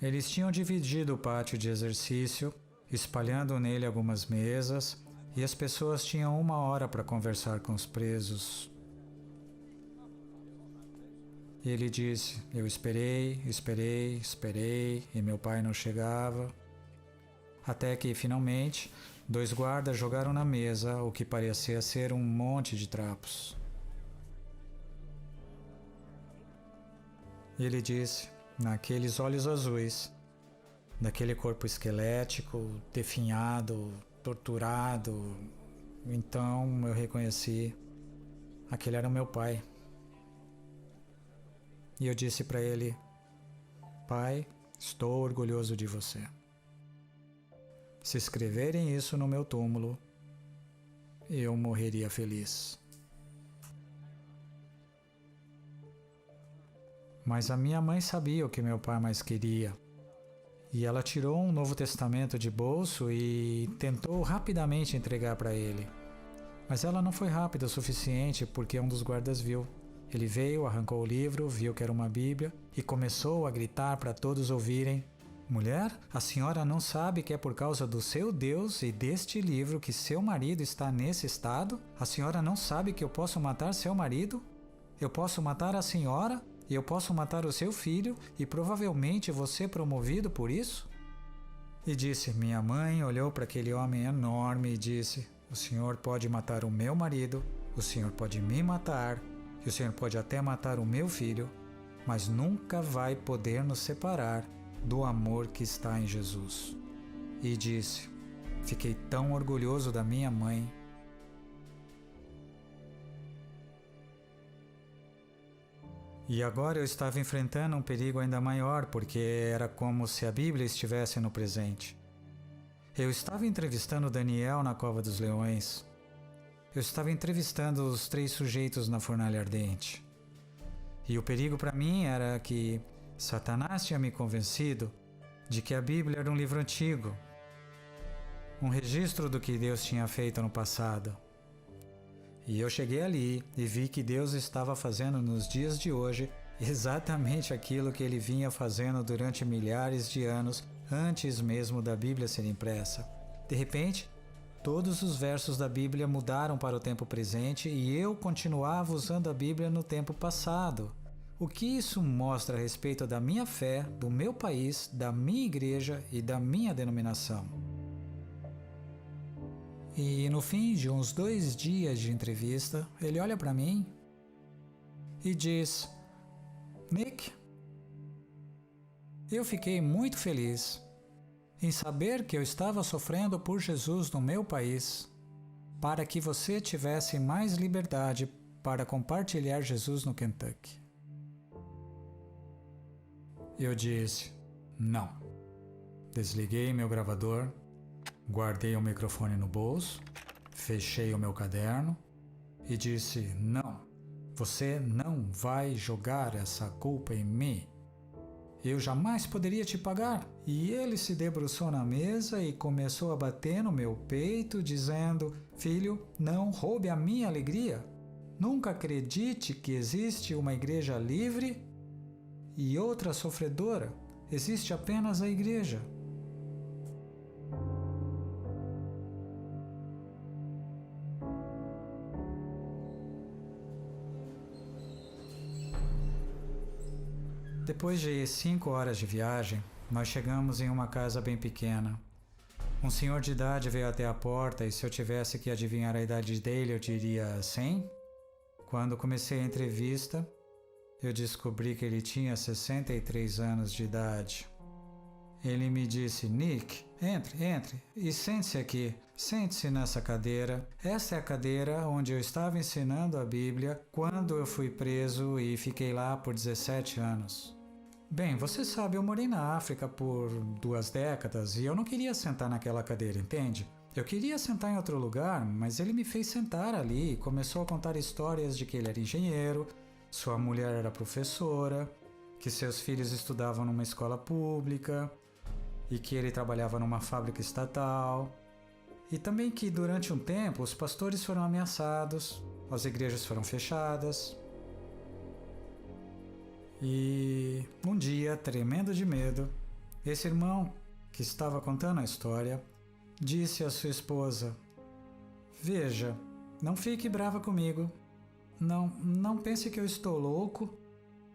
Eles tinham dividido o pátio de exercício, espalhando nele algumas mesas, e as pessoas tinham 1 hora para conversar com os presos. E ele disse: eu esperei, e meu pai não chegava. Até que, finalmente, 2 guardas jogaram na mesa o que parecia ser um monte de trapos. E ele disse, naqueles olhos azuis, daquele corpo esquelético, definhado, torturado, então eu reconheci, aquele era o meu pai. e eu disse para ele: Pai, estou orgulhoso de você. Se escreverem isso no meu túmulo, eu morreria feliz. Mas a minha mãe sabia o que meu pai mais queria. E ela tirou um Novo Testamento de bolso e tentou rapidamente entregar para ele. Mas ela não foi rápida o suficiente porque um dos guardas viu. Ele veio, arrancou o livro, viu que era uma Bíblia e começou a gritar para todos ouvirem: Mulher, a senhora não sabe que é por causa do seu Deus e deste livro que seu marido está nesse estado? A senhora não sabe que eu posso matar seu marido? Eu posso matar a senhora? E eu posso matar o seu filho e provavelmente você promovido por isso? E disse: Minha mãe olhou para aquele homem enorme e disse: O senhor pode matar o meu marido, o senhor pode me matar, e o senhor pode até matar o meu filho, mas nunca vai poder nos separar do amor que está em Jesus. E disse: Fiquei tão orgulhoso da minha mãe. E agora eu estava enfrentando um perigo ainda maior, porque era como se a Bíblia estivesse no presente. Eu estava entrevistando Daniel na Cova dos Leões. Eu estava entrevistando os 3 sujeitos na fornalha ardente. E o perigo para mim era que Satanás tinha me convencido de que a Bíblia era um livro antigo, um registro do que Deus tinha feito no passado. E eu cheguei ali e vi que Deus estava fazendo nos dias de hoje exatamente aquilo que ele vinha fazendo durante milhares de anos antes mesmo da Bíblia ser impressa. De repente, todos os versos da Bíblia mudaram para o tempo presente e eu continuava usando a Bíblia no tempo passado. O que isso mostra a respeito da minha fé, do meu país, da minha igreja e da minha denominação? E no fim de uns 2 dias de entrevista, ele olha para mim e diz: Nick, eu fiquei muito feliz em saber que eu estava sofrendo por Jesus no meu país, para que você tivesse mais liberdade para compartilhar Jesus no Kentucky. Eu disse: não. Desliguei meu gravador, guardei o microfone no bolso, fechei o meu caderno e disse: não, você não vai jogar essa culpa em mim. Eu jamais poderia te pagar. E ele se debruçou na mesa e começou a bater no meu peito, dizendo: filho, não roube a minha alegria. Nunca acredite que existe uma igreja livre e outra sofredora. Existe apenas a igreja. Depois de 5 horas de viagem, nós chegamos em uma casa bem pequena. Um senhor de idade veio até a porta e se eu tivesse que adivinhar a idade dele, eu diria 100. Quando comecei a entrevista, eu descobri que ele tinha 63 anos de idade. Ele me disse: Nick, entre e sente-se aqui. Sente-se nessa cadeira. Essa é a cadeira onde eu estava ensinando a Bíblia quando eu fui preso e fiquei lá por 17 anos. Bem, você sabe, eu morei na África por 2 décadas e eu não queria sentar naquela cadeira, entende? Eu queria sentar em outro lugar, mas ele me fez sentar ali e começou a contar histórias de que ele era engenheiro, sua mulher era professora, que seus filhos estudavam numa escola pública e que ele trabalhava numa fábrica estatal. E também que durante um tempo os pastores foram ameaçados, as igrejas foram fechadas. E um dia, tremendo de medo, esse irmão que estava contando a história disse à sua esposa: veja, não fique brava comigo, não pense que eu estou louco,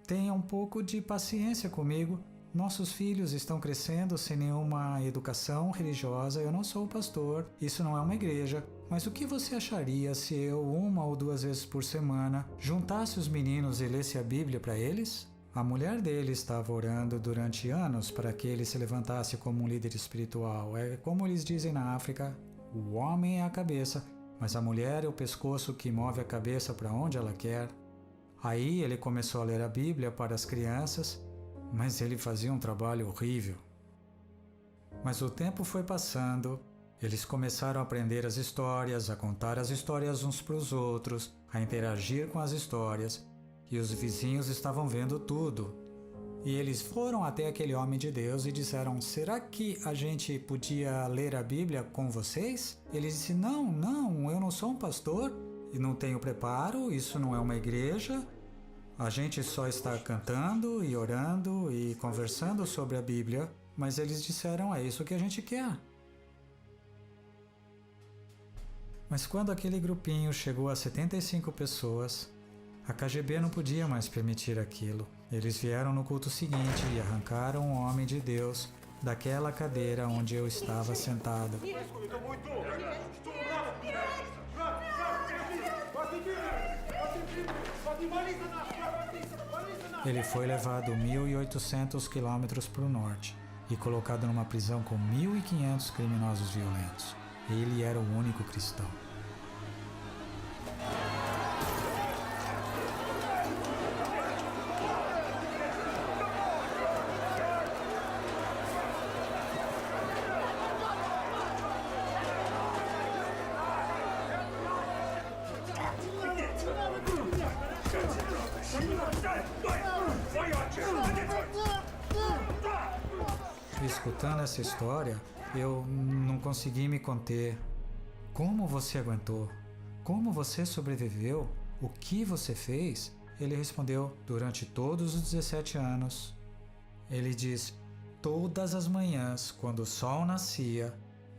tenha um pouco de paciência comigo. Nossos filhos estão crescendo sem nenhuma educação religiosa, eu não sou pastor, isso não é uma igreja, mas o que você acharia se eu, 1 ou 2 vezes por semana, juntasse os meninos e lesse a Bíblia para eles? A mulher dele estava orando durante anos para que ele se levantasse como um líder espiritual. É como eles dizem na África, o homem é a cabeça, mas a mulher é o pescoço que move a cabeça para onde ela quer. Aí ele começou a ler a Bíblia para as crianças, mas ele fazia um trabalho horrível. Mas o tempo foi passando, eles começaram a aprender as histórias, a contar as histórias uns para os outros, a interagir com as histórias, e os vizinhos estavam vendo tudo. E eles foram até aquele homem de Deus e disseram: será que a gente podia ler a Bíblia com vocês? Ele disse: não, eu não sou um pastor e não tenho preparo, isso não é uma igreja. A gente só está cantando e orando e conversando sobre a Bíblia. Mas eles disseram: é isso que a gente quer. Mas quando aquele grupinho chegou a 75 pessoas, a KGB não podia mais permitir aquilo. Eles vieram no culto seguinte e arrancaram o homem de Deus daquela cadeira onde eu estava sentado. Ele foi levado 1.800 quilômetros para o norte e colocado numa prisão com 1.500 criminosos violentos. Ele era o único cristão. Escutando essa história, eu não consegui me conter. Como você aguentou? Como você sobreviveu? O que você fez? Ele respondeu: durante todos os 17 anos. Ele diz: todas as manhãs, quando o sol nascia,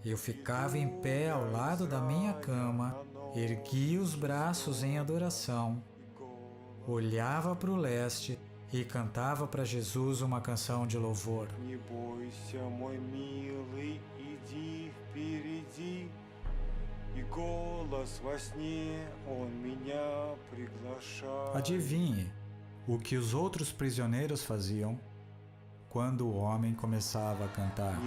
eu ficava em pé ao lado da minha cama, erguia os braços em adoração, olhava para o leste e cantava para Jesus uma canção de louvor. Adivinhe o que os outros prisioneiros faziam quando o homem começava a cantar.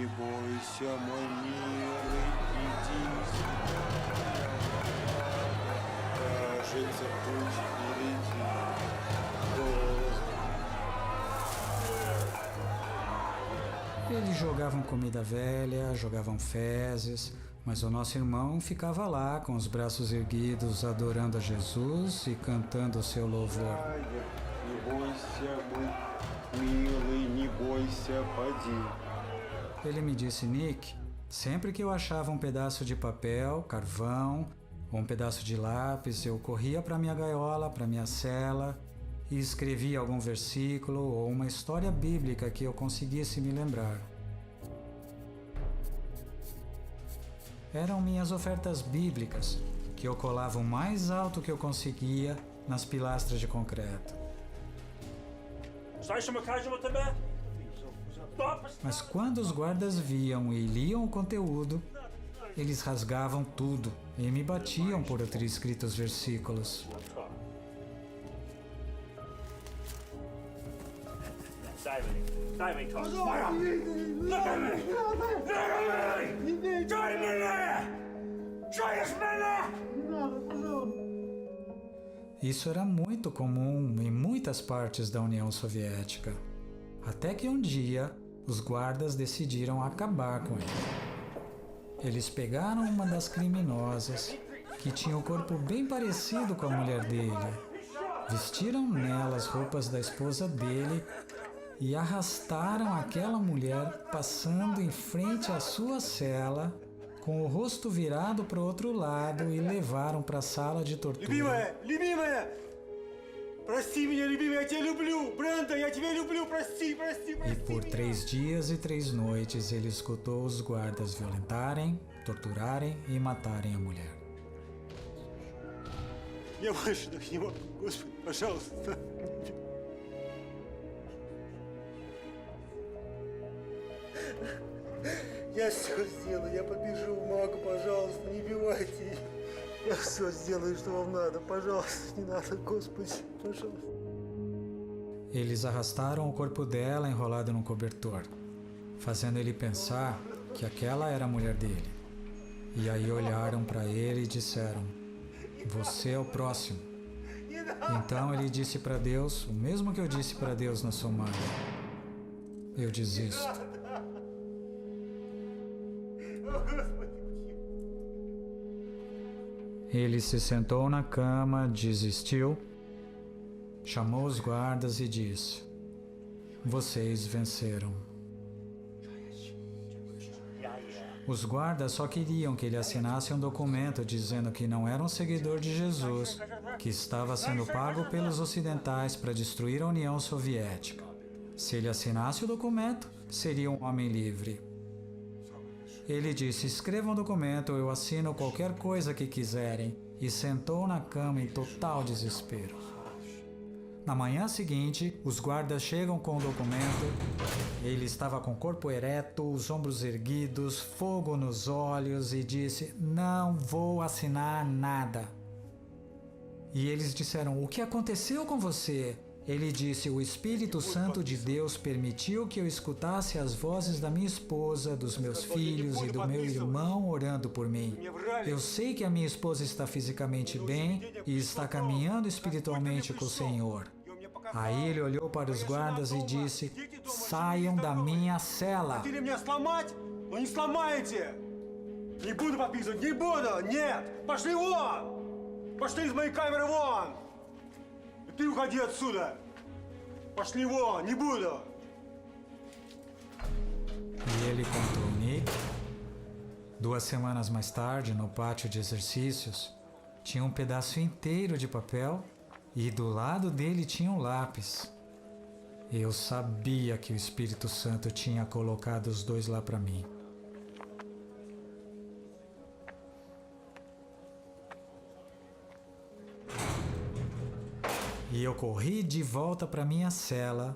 Eles jogavam comida velha, jogavam fezes, mas o nosso irmão ficava lá com os braços erguidos, adorando a Jesus e cantando o seu louvor. Ele me disse: Nick, sempre que eu achava um pedaço de papel, carvão ou um pedaço de lápis, eu corria para minha gaiola, para minha cela e escrevia algum versículo ou uma história bíblica que eu conseguisse me lembrar. Eram minhas ofertas bíblicas, que eu colava o mais alto que eu conseguia nas pilastras de concreto. Mas quando os guardas viam e liam o conteúdo, eles rasgavam tudo e me batiam por eu ter escrito os versículos. Isso era muito comum em muitas partes da União Soviética. Até que um dia, os guardas decidiram acabar com ele. Eles pegaram uma das criminosas, que tinha o corpo bem parecido com a mulher dele, vestiram nela as roupas da esposa dele e arrastaram aquela mulher passando em frente à sua cela, com o rosto virado para o outro lado, e levaram para a sala de tortura. E por 3 dias e 3 noites ele escutou os guardas violentarem, torturarem e matarem a mulher. Я все сделаю, я побежу в МАГу, пожалуйста, не убивайте. Я все сделаю, что вам надо, пожалуйста, не надо, Господи, пожалуйста. Eles arrastaram o corpo dela enrolado num cobertor, fazendo ele pensar que aquela era a mulher dele. E aí olharam para ele e disseram: você é o próximo. Então ele disse para Deus o mesmo que eu disse para Deus na Somália: eu desisto. Ele se sentou na cama, desistiu, chamou os guardas e disse: vocês venceram. Os guardas só queriam que ele assinasse um documento dizendo que não era um seguidor de Jesus, que estava sendo pago pelos ocidentais para destruir a União Soviética. Se ele assinasse o documento, seria um homem livre. Ele disse: escrevam um documento, eu assino qualquer coisa que quiserem, e sentou na cama em total desespero. Na manhã seguinte, os guardas chegam com o documento. Ele estava com o corpo ereto, os ombros erguidos, fogo nos olhos e disse: não vou assinar nada. E eles disseram: o que aconteceu com você? Ele disse: o Espírito Santo de Deus permitiu que eu escutasse as vozes da minha esposa, dos meus filhos e do meu irmão orando por mim. Eu sei que a minha esposa está fisicamente bem e está caminhando espiritualmente com o Senhor. Aí ele olhou para os guardas e disse: saiam da minha cela. Не сломайте! Не буду подписывать, не буду! Нет! Пошли вон! Пошли из моей камеры вон! И ты уходи отсюда! Пошли вон! Не буду! E ele contou Nick. 2 semanas mais tarde, no pátio de exercícios, tinha um pedaço inteiro de papel e do lado dele tinha um lápis. Eu sabia que o Espírito Santo tinha colocado os dois lá para mim. E eu corri de volta para minha cela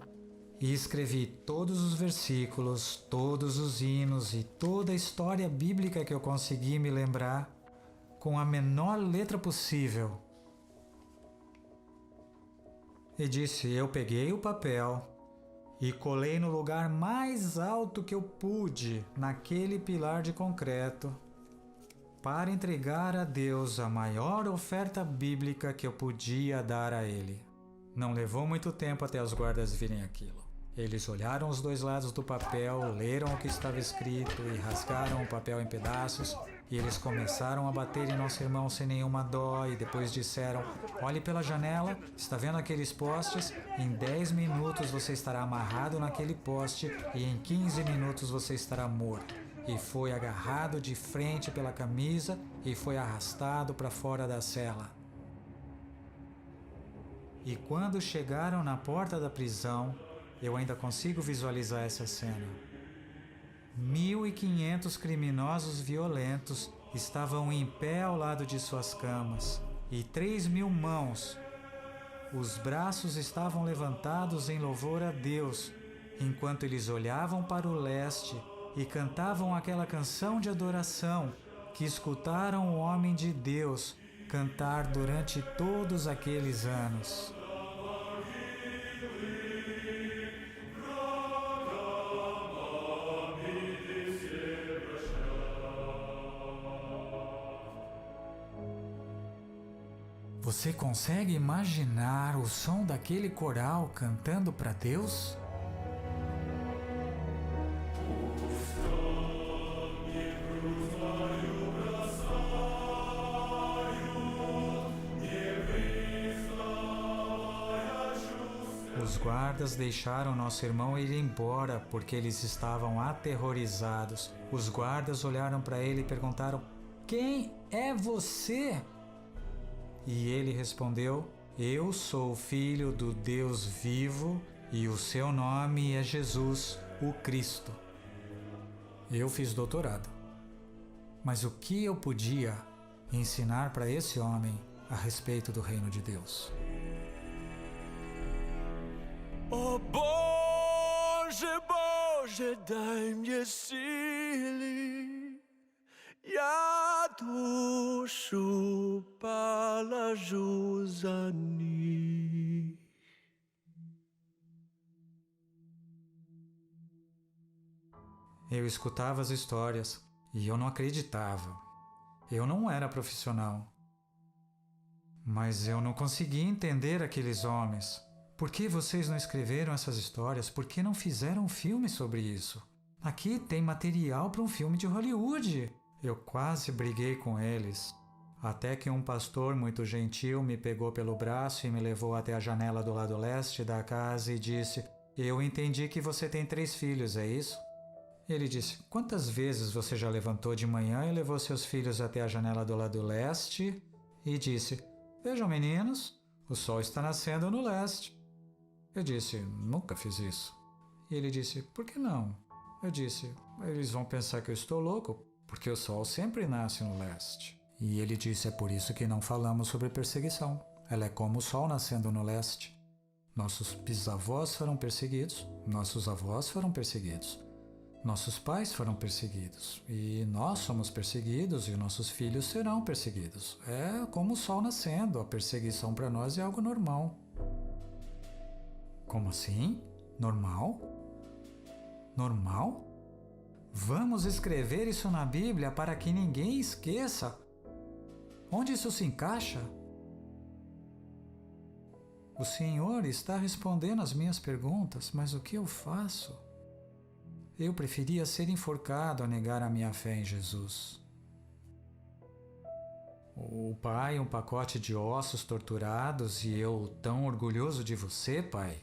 e escrevi todos os versículos, todos os hinos e toda a história bíblica que eu consegui me lembrar com a menor letra possível. E disse: eu peguei o papel e colei no lugar mais alto que eu pude, naquele pilar de concreto, para entregar a Deus a maior oferta bíblica que eu podia dar a Ele. Não levou muito tempo até os guardas virem aquilo. Eles olharam os dois lados do papel, leram o que estava escrito e rasgaram o papel em pedaços. E eles começaram a bater em nosso irmão sem nenhuma dó e depois disseram: olhe pela janela, está vendo aqueles postes? Em 10 minutos você estará amarrado naquele poste e em 15 minutos você estará morto. E foi agarrado de frente pela camisa e foi arrastado para fora da cela. E quando chegaram na porta da prisão, eu ainda consigo visualizar essa cena. 1.500 criminosos violentos estavam em pé ao lado de suas camas e 3.000 mãos. Os braços estavam levantados em louvor a Deus, enquanto eles olhavam para o leste e cantavam aquela canção de adoração que escutaram o homem de Deus cantar durante todos aqueles anos. Você consegue imaginar o som daquele coral cantando para Deus? Os guardas deixaram nosso irmão ir embora porque eles estavam aterrorizados. Os guardas olharam para ele e perguntaram: quem é você? E ele respondeu: eu sou o filho do Deus vivo e o seu nome é Jesus, o Cristo. Eu fiz doutorado. Mas o que eu podia ensinar para esse homem a respeito do reino de Deus? О Боже, Боже, дай мне силы, я душу положу за них. Eu escutava as histórias e eu não acreditava. Eu não era profissional. Mas eu não consegui entender aqueles homens. Por que vocês não escreveram essas histórias? Por que não fizeram um filme sobre isso? Aqui tem material para um filme de Hollywood. Eu quase briguei com eles. Até que um pastor muito gentil me pegou pelo braço e me levou até a janela do lado leste da casa e disse: eu entendi que você tem 3 filhos, é isso? Ele disse: quantas vezes você já levantou de manhã e levou seus filhos até a janela do lado leste? E disse: vejam, meninos, o sol está nascendo no leste. Eu disse: nunca fiz isso. E ele disse: por que não? Eu disse: eles vão pensar que eu estou louco, porque o sol sempre nasce no leste. E ele disse: é por isso que não falamos sobre perseguição. Ela é como o sol nascendo no leste. Nossos bisavós foram perseguidos, nossos avós foram perseguidos, nossos pais foram perseguidos, e nós somos perseguidos e nossos filhos serão perseguidos. É como o sol nascendo, a perseguição para nós é algo normal. Como assim? Normal? Normal? Vamos escrever isso na Bíblia para que ninguém esqueça. Onde isso se encaixa? O Senhor está respondendo às minhas perguntas, mas o que eu faço? Eu preferia ser enforcado a negar a minha fé em Jesus. O pai, um pacote de ossos torturados e eu tão orgulhoso de você, pai.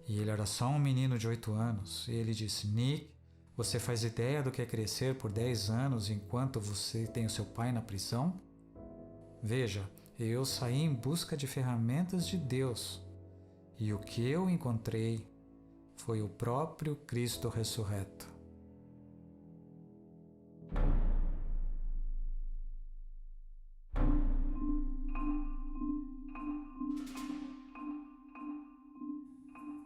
E ele era só um menino de 8 anos. E ele disse: Nick, você faz ideia do que é crescer por 10 anos enquanto você tem o seu pai na prisão? Veja, eu saí em busca de ferramentas de Deus. E o que eu encontrei foi o próprio Cristo ressurreto.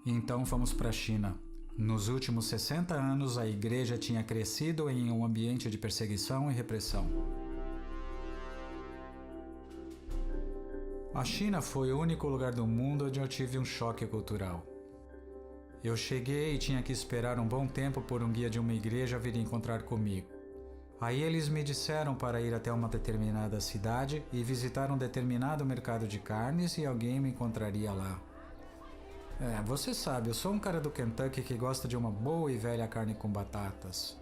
Então fomos para a China. Nos últimos 60 anos, a igreja tinha crescido em um ambiente de perseguição e repressão. A China foi o único lugar do mundo onde eu tive um choque cultural. Eu cheguei e tinha que esperar um bom tempo por um guia de uma igreja vir encontrar comigo. Aí eles me disseram para ir até uma determinada cidade e visitar um determinado mercado de carnes e alguém me encontraria lá. Você sabe, eu sou um cara do Kentucky que gosta de uma boa e velha carne com batatas.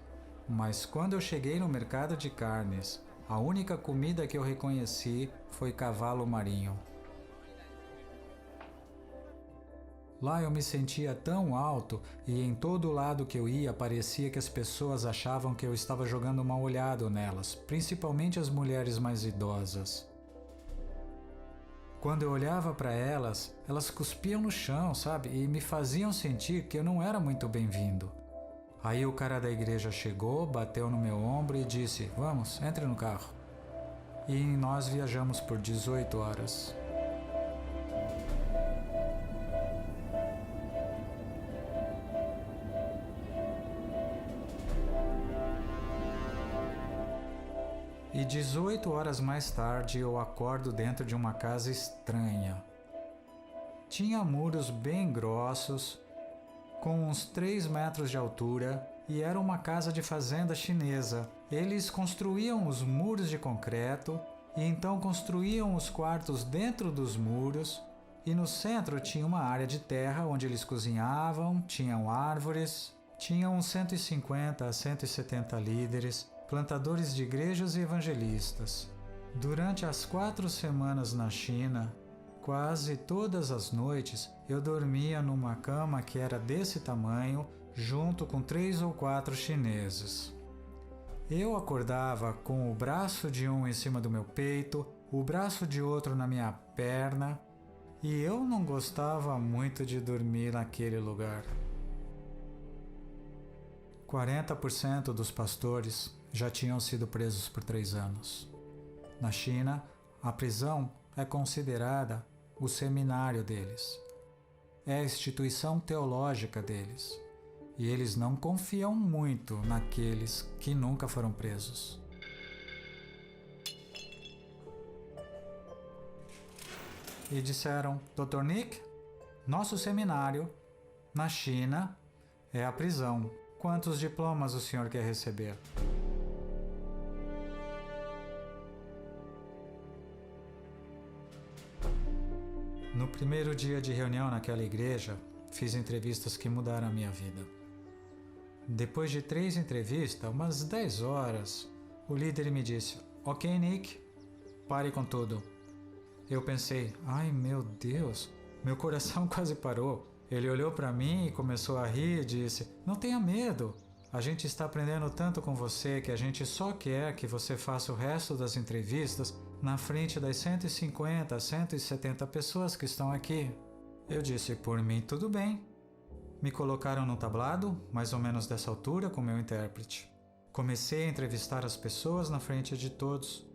Mas quando eu cheguei no mercado de carnes, a única comida que eu reconheci foi cavalo marinho. Lá eu me sentia tão alto e em todo lado que eu ia parecia que as pessoas achavam que eu estava jogando mal olhado nelas, principalmente as mulheres mais idosas. Quando eu olhava para elas, elas cuspiam no chão, sabe? E me faziam sentir que eu não era muito bem-vindo. Aí o cara da igreja chegou, bateu no meu ombro e disse: vamos, entre no carro. E nós viajamos por 18 horas. E 18 horas mais tarde eu acordo dentro de uma casa estranha. Tinha muros bem grossos, com uns 3 metros de altura, e era uma casa de fazenda chinesa. Eles construíam os muros de concreto e então construíam os quartos dentro dos muros, e no centro tinha uma área de terra onde eles cozinhavam, tinham árvores, tinham uns 150 a 170 líderes, plantadores de igrejas e evangelistas. Durante as 4 semanas na China, quase todas as noites eu dormia numa cama que era desse tamanho, junto com 3 ou 4 chineses. Eu acordava com o braço de um em cima do meu peito, o braço de outro na minha perna, e eu não gostava muito de dormir naquele lugar. 40% dos pastores já tinham sido presos por 3 anos. Na China, a prisão é considerada o seminário deles. É a instituição teológica deles. E eles não confiam muito naqueles que nunca foram presos. E disseram: Dr. Nick, nosso seminário na China é a prisão. Quantos diplomas o senhor quer receber? No primeiro dia de reunião naquela igreja, fiz entrevistas que mudaram a minha vida. Depois de 3 entrevistas, umas 10 horas, o líder me disse: "Ok, Nick, pare com tudo." Eu pensei: ai meu Deus, meu coração quase parou. Ele olhou para mim e começou a rir e disse: "Não tenha medo. A gente está aprendendo tanto com você que a gente só quer que você faça o resto das entrevistas na frente das 150, 170 pessoas que estão aqui." Eu disse: "Por mim, tudo bem." Me colocaram no tablado, mais ou menos dessa altura, com meu intérprete. Comecei a entrevistar as pessoas na frente de todos.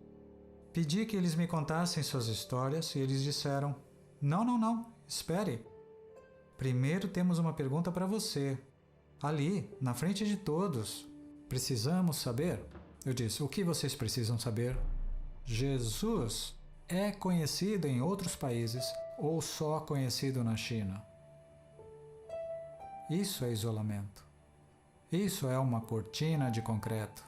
Pedi que eles me contassem suas histórias e eles disseram: Não, espere. Primeiro temos uma pergunta para você. Ali, na frente de todos. Precisamos saber?" Eu disse: "O que vocês precisam saber?" "Jesus é conhecido em outros países ou só conhecido na China?" Isso é isolamento. Isso é uma cortina de concreto.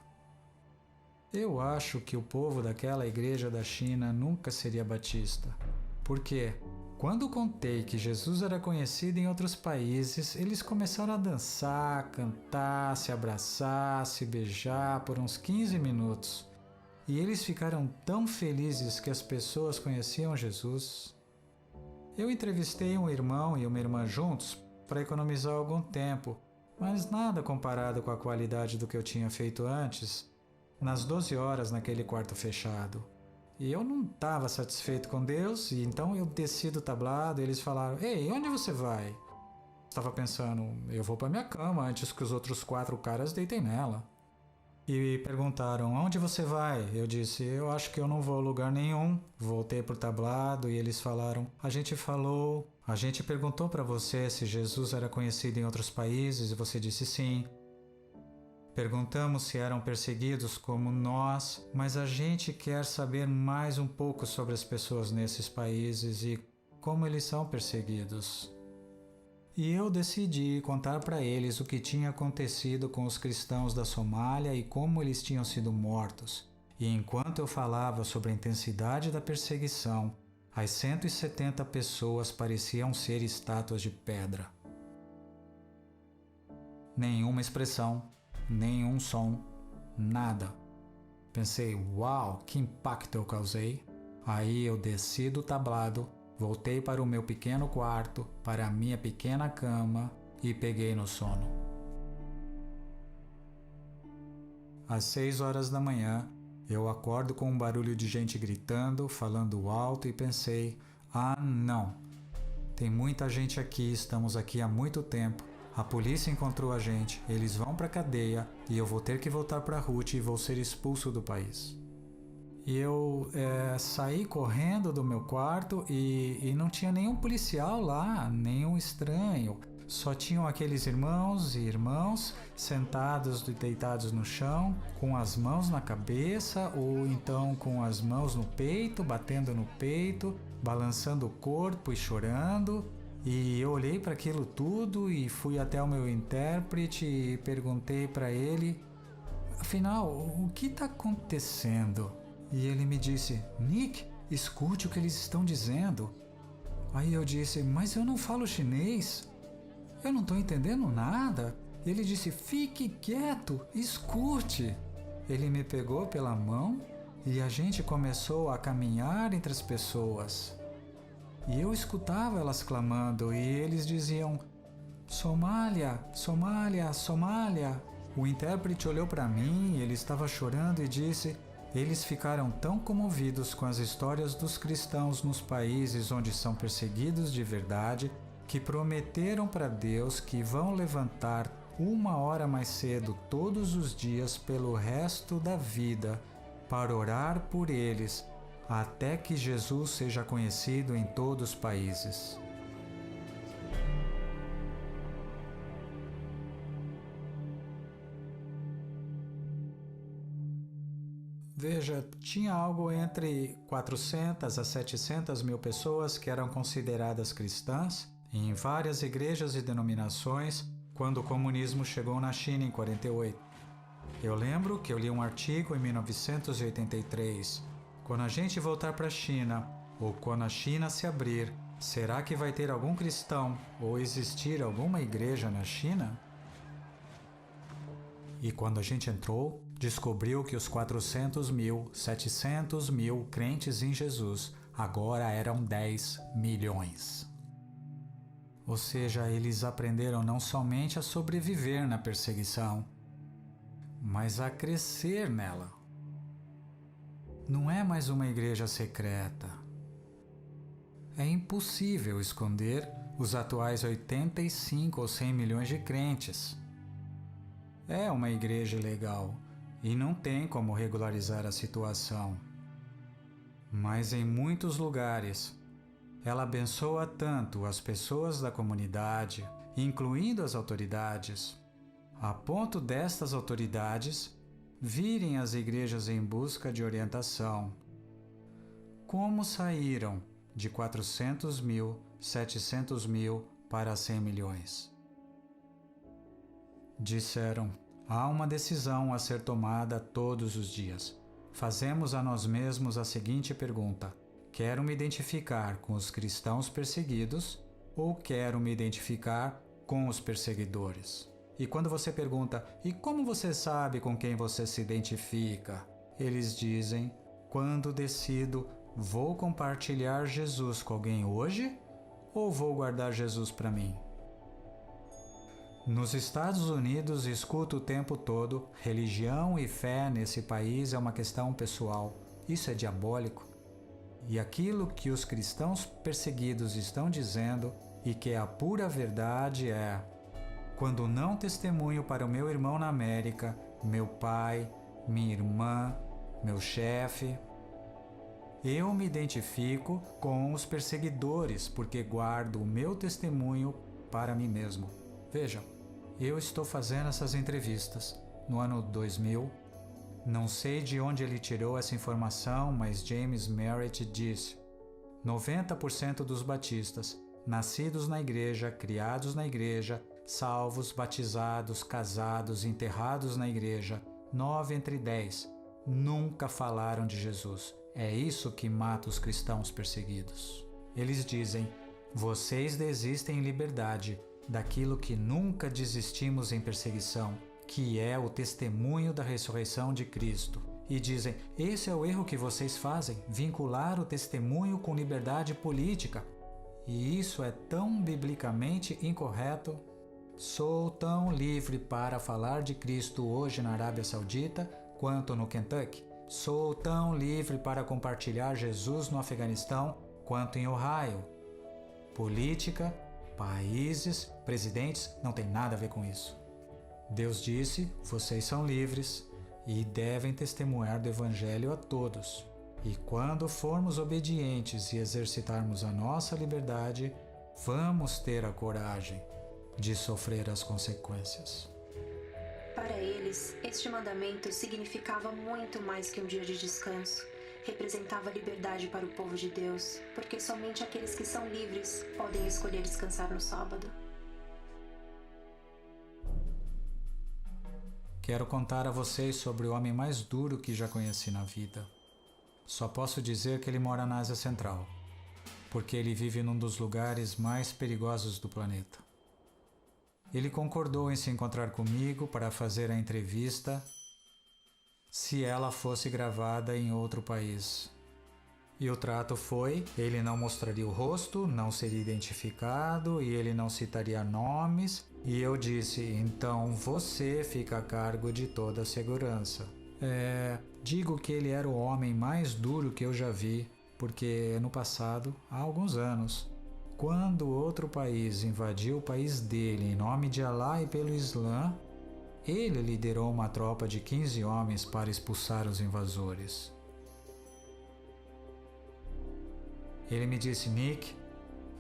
Eu acho que o povo daquela igreja da China nunca seria batista. Porque, quando contei que Jesus era conhecido em outros países, eles começaram a dançar, cantar, se abraçar, se beijar por uns 15 minutos. E eles ficaram tão felizes que as pessoas conheciam Jesus. Eu entrevistei um irmão e uma irmã juntos para economizar algum tempo, mas nada comparado com a qualidade do que eu tinha feito antes, nas 12 horas naquele quarto fechado. E eu não estava satisfeito com Deus, e então eu desci do tablado e eles falaram: "Ei, onde você vai?" Estava pensando: eu vou para minha cama antes que os outros 4 caras deitem nela. E perguntaram: "Aonde você vai?" Eu disse: "Eu acho que eu não vou a lugar nenhum." Voltei pro tablado e eles falaram: A gente perguntou para você se Jesus era conhecido em outros países e você disse sim. Perguntamos se eram perseguidos como nós, mas a gente quer saber mais um pouco sobre as pessoas nesses países e como eles são perseguidos." E eu decidi contar para eles o que tinha acontecido com os cristãos da Somália e como eles tinham sido mortos. E enquanto eu falava sobre a intensidade da perseguição, as 170 pessoas pareciam ser estátuas de pedra. Nenhuma expressão, nenhum som, nada. Pensei: uau, que impacto eu causei. Aí eu desci do tablado, voltei para o meu pequeno quarto, para a minha pequena cama e peguei no sono. Às 6 horas da manhã, eu acordo com um barulho de gente gritando, falando alto e pensei: ah, não. Tem muita gente aqui, estamos aqui há muito tempo. A polícia encontrou a gente, eles vão para a cadeia e eu vou ter que voltar para Ruth e vou ser expulso do país. E eu saí correndo do meu quarto e não tinha nenhum policial lá, nenhum estranho. Só tinham aqueles irmãos e irmãs sentados e deitados no chão, com as mãos na cabeça ou então com as mãos no peito, batendo no peito, balançando o corpo e chorando. E eu olhei para aquilo tudo e fui até o meu intérprete e perguntei para ele: afinal, o que está acontecendo? E ele me disse: Nick, escute o que eles estão dizendo. Aí eu disse: mas eu não falo chinês. Eu não estou entendendo nada. Ele disse: fique quieto, escute. Ele me pegou pela mão e a gente começou a caminhar entre as pessoas. E eu escutava elas clamando e eles diziam: Somália, Somália, Somália. O intérprete olhou para mim e ele estava chorando e disse: eles ficaram tão comovidos com as histórias dos cristãos nos países onde são perseguidos de verdade que prometeram para Deus que vão levantar 1 hora mais cedo todos os dias pelo resto da vida para orar por eles até que Jesus seja conhecido em todos os países. Veja, tinha algo entre 400 a 700 mil pessoas que eram consideradas cristãs em várias igrejas e denominações quando o comunismo chegou na China em 48. Eu lembro que eu li um artigo em 1983. Quando a gente voltar para a China, ou quando a China se abrir, Será que vai ter algum cristão ou existir alguma igreja na China? E quando a gente entrou, descobriu que os 400 mil, 700 mil crentes em Jesus agora eram 10 milhões. Ou seja, eles aprenderam não somente a sobreviver na perseguição, mas a crescer nela. Não é mais uma igreja secreta. É impossível esconder os atuais 85 ou 100 milhões de crentes. É uma igreja legal e não tem como regularizar a situação. Mas em muitos lugares, ela abençoa tanto as pessoas da comunidade, incluindo as autoridades, a ponto destas autoridades virem às igrejas em busca de orientação. Como saíram de 400 mil, 700 mil para 100 milhões? Disseram: há uma decisão a ser tomada todos os dias. Fazemos a nós mesmos a seguinte pergunta: quero me identificar com os cristãos perseguidos ou quero me identificar com os perseguidores? E quando você pergunta: e como você sabe com quem você se identifica? Eles dizem: quando decido, vou compartilhar Jesus com alguém hoje ou vou guardar Jesus para mim? Nos Estados Unidos, escuto o tempo todo: religião e fé nesse país é uma questão pessoal. Isso é diabólico. E aquilo que os cristãos perseguidos estão dizendo, e que é a pura verdade, é: quando não testemunho para o meu irmão na América, meu pai, minha irmã, meu chefe, eu me identifico com os perseguidores porque guardo o meu testemunho para mim mesmo. Vejam, eu estou fazendo essas entrevistas no ano 2000. Não sei de onde ele tirou essa informação, mas James Merritt disse: 90% dos batistas, nascidos na igreja, criados na igreja, salvos, batizados, casados, enterrados na igreja, 9 entre 10, nunca falaram de Jesus. É isso que mata os cristãos perseguidos. Eles dizem: vocês desistem em liberdade daquilo que nunca desistimos em perseguição, que é o testemunho da ressurreição de Cristo. E dizem: esse é o erro que vocês fazem, vincular o testemunho com liberdade política. E isso é tão biblicamente incorreto. Sou tão livre para falar de Cristo hoje na Arábia Saudita quanto no Kentucky. Sou tão livre para compartilhar Jesus no Afeganistão quanto em Ohio. Política, países, presidentes, não tem nada a ver com isso. Deus disse: vocês são livres e devem testemunhar do Evangelho a todos. E quando formos obedientes e exercitarmos a nossa liberdade, vamos ter a coragem de sofrer as consequências. Para eles, este mandamento significava muito mais que um dia de descanso. Representava liberdade para o povo de Deus, porque somente aqueles que são livres podem escolher descansar no sábado. Quero contar a vocês sobre o homem mais duro que já conheci na vida. Só posso dizer que ele mora na Ásia Central, porque ele vive num dos lugares mais perigosos do planeta. Ele concordou em se encontrar comigo para fazer a entrevista se ela fosse gravada em outro país. E o trato foi: ele não mostraria o rosto, não seria identificado e ele não citaria nomes. E eu disse: então você fica a cargo de toda a segurança. Digo que ele era o homem mais duro que eu já vi, porque no passado, há alguns anos, quando outro país invadiu o país dele em nome de Alá e pelo Islã, ele liderou uma tropa de 15 homens para expulsar os invasores. Ele me disse: Nick,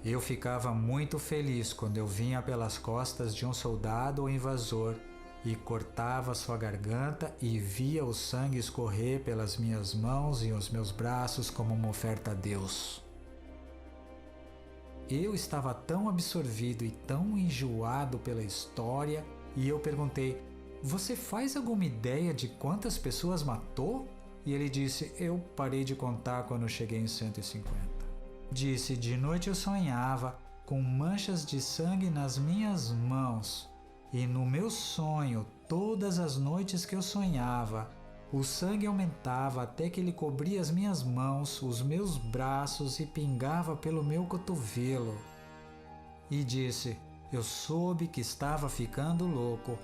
eu ficava muito feliz quando eu vinha pelas costas de um soldado ou invasor e cortava sua garganta e via o sangue escorrer pelas minhas mãos e os meus braços como uma oferta a Deus. Eu estava tão absorvido e tão enjoado pela história e eu perguntei: você faz alguma ideia de quantas pessoas matou? E ele disse: eu parei de contar quando cheguei em 150. Disse: de noite eu sonhava com manchas de sangue nas minhas mãos, e no meu sonho, todas as noites que eu sonhava, o sangue aumentava até que ele cobria as minhas mãos, os meus braços e pingava pelo meu cotovelo. E disse: eu soube que estava ficando louco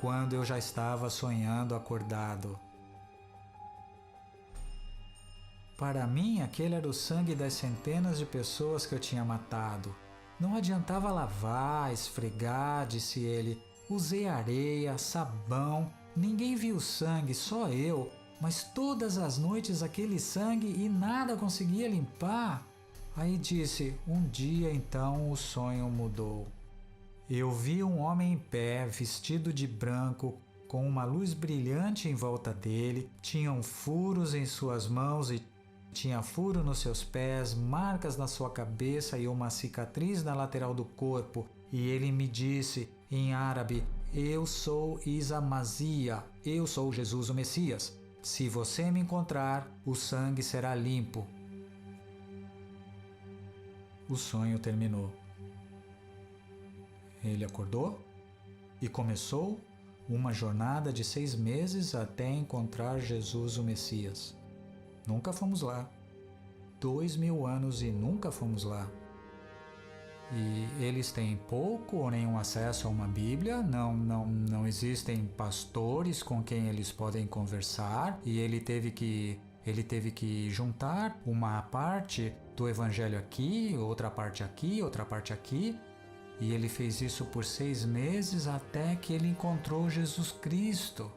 quando eu já estava sonhando acordado. Para mim, aquele era o sangue das centenas de pessoas que eu tinha matado. Não adiantava lavar, esfregar, disse ele. Usei areia, sabão, ninguém viu o sangue, só eu. Mas todas as noites aquele sangue e nada conseguia limpar. Aí disse: um dia então o sonho mudou. Eu vi um homem em pé, vestido de branco, com uma luz brilhante em volta dele, tinham furos em suas mãos e tinha furo nos seus pés, marcas na sua cabeça e uma cicatriz na lateral do corpo. E ele me disse, em árabe: eu sou Isa Mazia, eu sou Jesus o Messias. Se você me encontrar, o sangue será limpo. O sonho terminou. Ele acordou e começou uma jornada de 6 meses até encontrar Jesus o Messias. Nunca fomos lá. 2000 anos e nunca fomos lá. E eles têm pouco ou nenhum acesso a uma Bíblia, não existem pastores com quem eles podem conversar, e ele teve que juntar uma parte do evangelho aqui, outra parte aqui, outra parte aqui, e ele fez isso por 6 meses até que ele encontrou Jesus Cristo.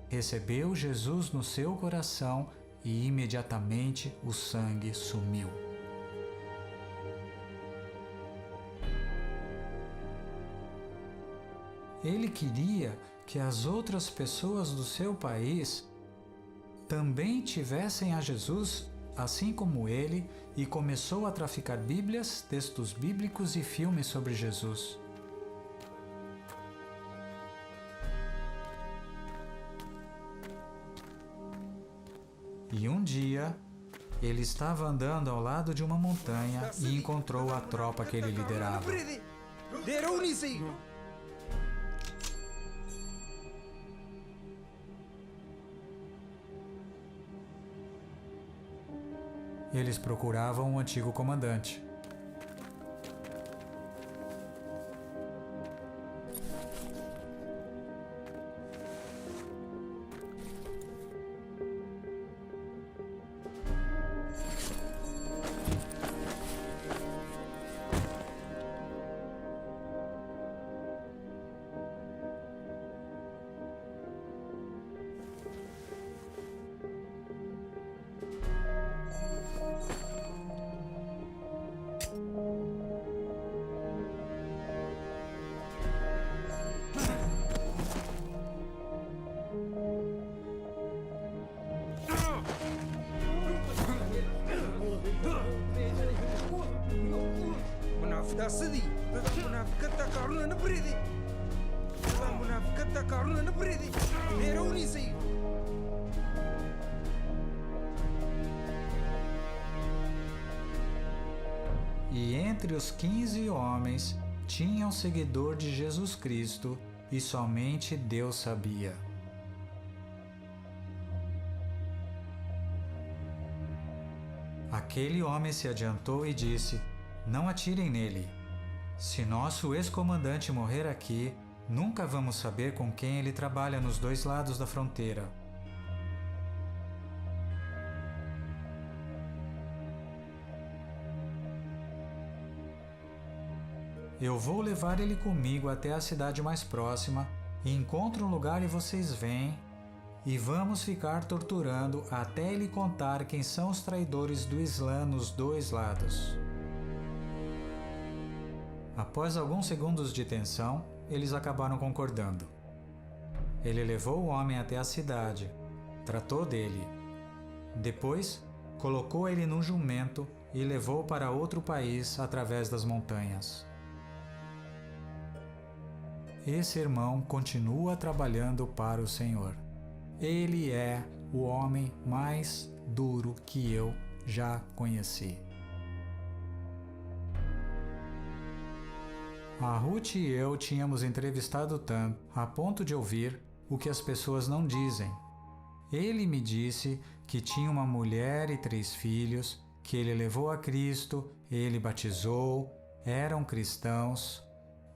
Recebeu Jesus no seu coração e imediatamente o sangue sumiu. Ele queria que as outras pessoas do seu país também tivessem a Jesus, assim como ele, e começou a traficar Bíblias, textos bíblicos e filmes sobre Jesus. E um dia, ele estava andando ao lado de uma montanha e encontrou a tropa que ele liderava. Eles procuravam o antigo comandante. E entre os 15 homens tinha um seguidor de Jesus Cristo, e somente Deus sabia. Aquele homem se adiantou e disse: não atirem nele. Se nosso ex-comandante morrer aqui, nunca vamos saber com quem ele trabalha nos 2 lados da fronteira. Eu vou levar ele comigo até a cidade mais próxima, e encontro um lugar e vocês vêm, e vamos ficar torturando até ele contar quem são os traidores do Islã nos 2 lados. Após alguns segundos de tensão, eles acabaram concordando. Ele levou o homem até a cidade, tratou dele. Depois, colocou ele num jumento e levou para outro país através das montanhas. Esse irmão continua trabalhando para o Senhor. Ele é o homem mais duro que eu já conheci. A Ruth e eu tínhamos entrevistado Tam a ponto de ouvir o que as pessoas não dizem. Ele me disse que tinha uma mulher e 3 filhos, que ele levou a Cristo, ele batizou, eram cristãos,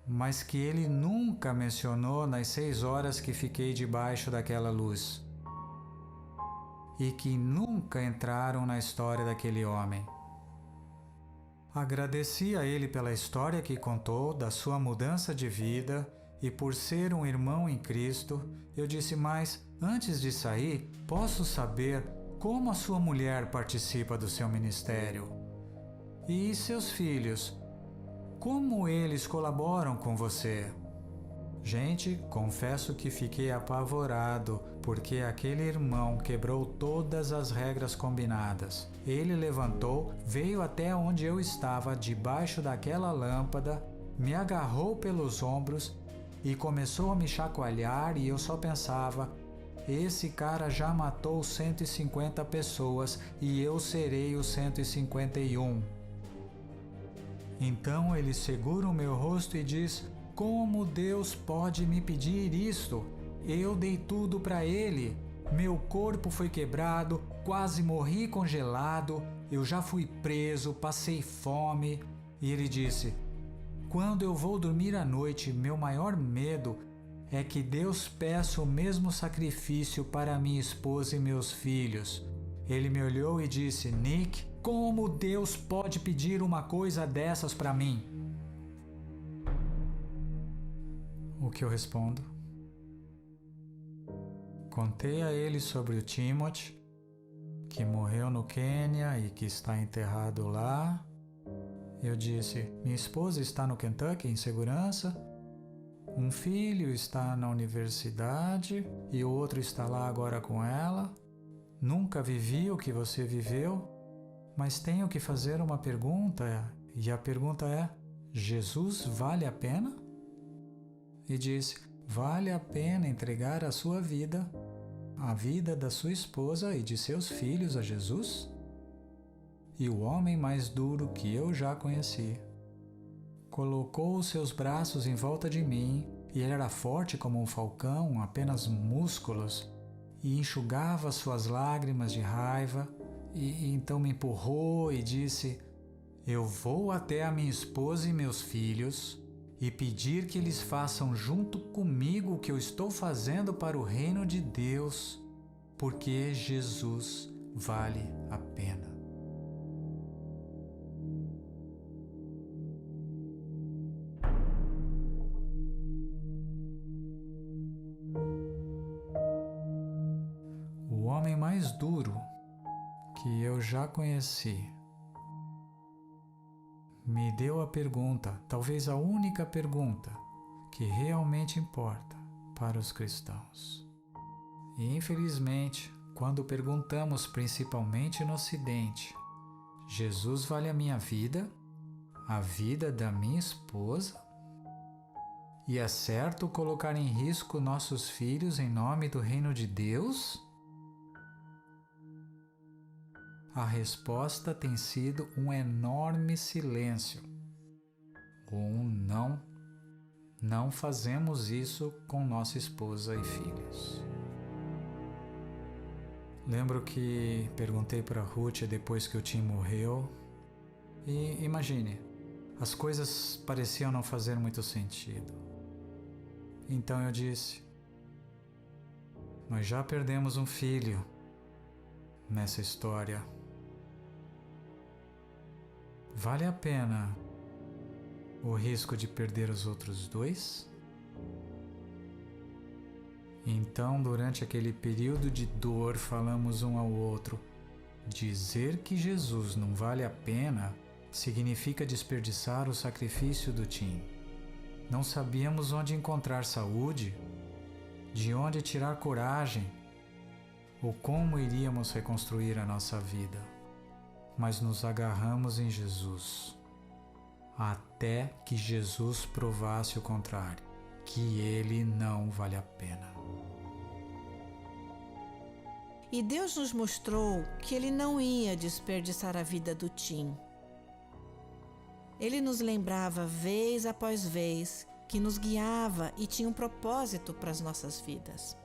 mas que ele nunca mencionou nas 6 horas que fiquei debaixo daquela luz. E que nunca entraram na história daquele homem. Agradeci a ele pela história que contou da sua mudança de vida e por ser um irmão em Cristo. Eu disse, mas antes de sair, posso saber como a sua mulher participa do seu ministério? E seus filhos, como eles colaboram com você? Gente, confesso que fiquei apavorado, porque aquele irmão quebrou todas as regras combinadas. Ele levantou, veio até onde eu estava, debaixo daquela lâmpada, me agarrou pelos ombros e começou a me chacoalhar, e eu só pensava, esse cara já matou 150 pessoas e eu serei o 151. Então ele segura o meu rosto e diz, como Deus pode me pedir isto? Eu dei tudo para ele. Meu corpo foi quebrado, quase morri congelado, eu já fui preso, passei fome. E ele disse, quando eu vou dormir à noite, meu maior medo é que Deus peça o mesmo sacrifício para minha esposa e meus filhos. Ele me olhou e disse, Nick, como Deus pode pedir uma coisa dessas para mim? O que eu respondo? Contei a ele sobre o Timothy, que morreu no Quênia e que está enterrado lá. Eu disse, minha esposa está no Kentucky em segurança, um filho está na universidade e o outro está lá agora com ela. Nunca vivi o que você viveu, mas tenho que fazer uma pergunta, e a pergunta é, Jesus vale a pena? E disse, vale a pena entregar a sua vida, a vida da sua esposa e de seus filhos a Jesus? E o homem mais duro que eu já conheci colocou os seus braços em volta de mim, e ele era forte como um falcão, apenas músculos, e enxugava suas lágrimas de raiva, e então me empurrou e disse, eu vou até a minha esposa e meus filhos e pedir que eles façam junto comigo o que eu estou fazendo para o reino de Deus, porque Jesus vale a pena. O homem mais duro que eu já conheci me deu a pergunta, talvez a única pergunta que realmente importa para os cristãos. E infelizmente, quando perguntamos principalmente no Ocidente, Jesus vale a minha vida, a vida da minha esposa? E é certo colocar em risco nossos filhos em nome do reino de Deus? A resposta tem sido um enorme silêncio. Um não. Não fazemos isso com nossa esposa e filhos. Lembro que perguntei para Ruth depois que o Tim morreu. E imagine, as coisas pareciam não fazer muito sentido. Então eu disse, nós já perdemos um filho nessa história. Vale a pena o risco de perder os outros 2? Então, durante aquele período de dor, falamos um ao outro. Dizer que Jesus não vale a pena significa desperdiçar o sacrifício do Tim. Não sabíamos onde encontrar saúde, de onde tirar coragem, ou como iríamos reconstruir a nossa vida. Mas nos agarramos em Jesus, até que Jesus provasse o contrário, que Ele não vale a pena. E Deus nos mostrou que Ele não ia desperdiçar a vida do Tim. Ele nos lembrava vez após vez que nos guiava e tinha um propósito para as nossas vidas.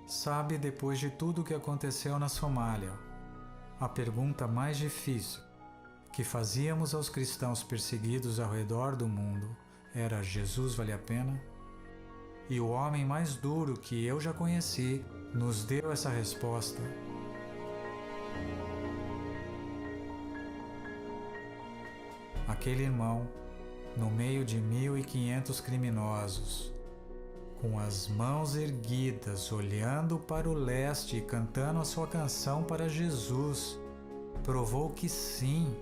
Sabe, depois de tudo o que aconteceu na Somália, a pergunta mais difícil que fazíamos aos cristãos perseguidos ao redor do mundo era: Jesus vale a pena? E o homem mais duro que eu já conheci nos deu essa resposta. Aquele irmão, no meio de 1.500 criminosos, com as mãos erguidas, olhando para o leste e cantando a sua canção para Jesus, provou que sim,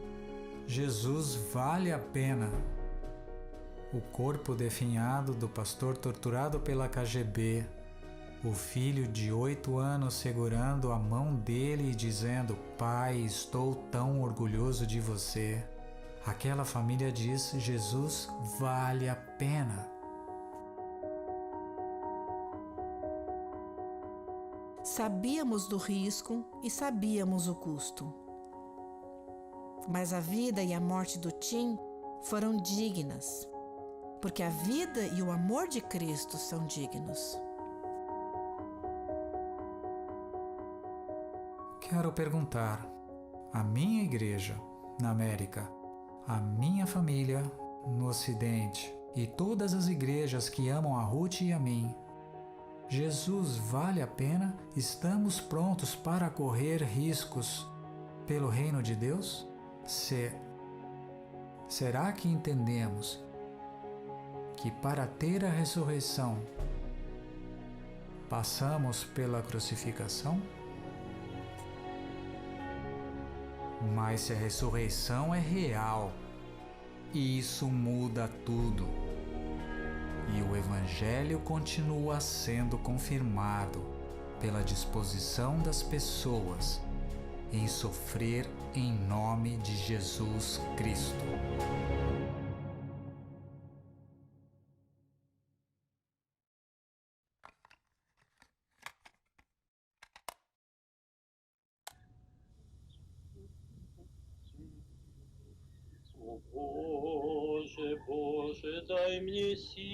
Jesus vale a pena. O corpo definhado do pastor torturado pela KGB, o filho de 8 anos segurando a mão dele e dizendo: "Pai, estou tão orgulhoso de você." Aquela família diz: Jesus vale a pena. Sabíamos do risco e sabíamos o custo. Mas a vida e a morte do Tim foram dignas, porque a vida e o amor de Cristo são dignos. Quero perguntar: a minha igreja na América, a minha família no Ocidente e todas as igrejas que amam a Ruth e a mim, Jesus vale a pena? Estamos prontos para correr riscos pelo reino de Deus? Será que entendemos que para ter a ressurreição passamos pela crucificação? Mas se a ressurreição é real, isso muda tudo. E o Evangelho continua sendo confirmado pela disposição das pessoas em sofrer em nome de Jesus Cristo. Боже, дай мне силы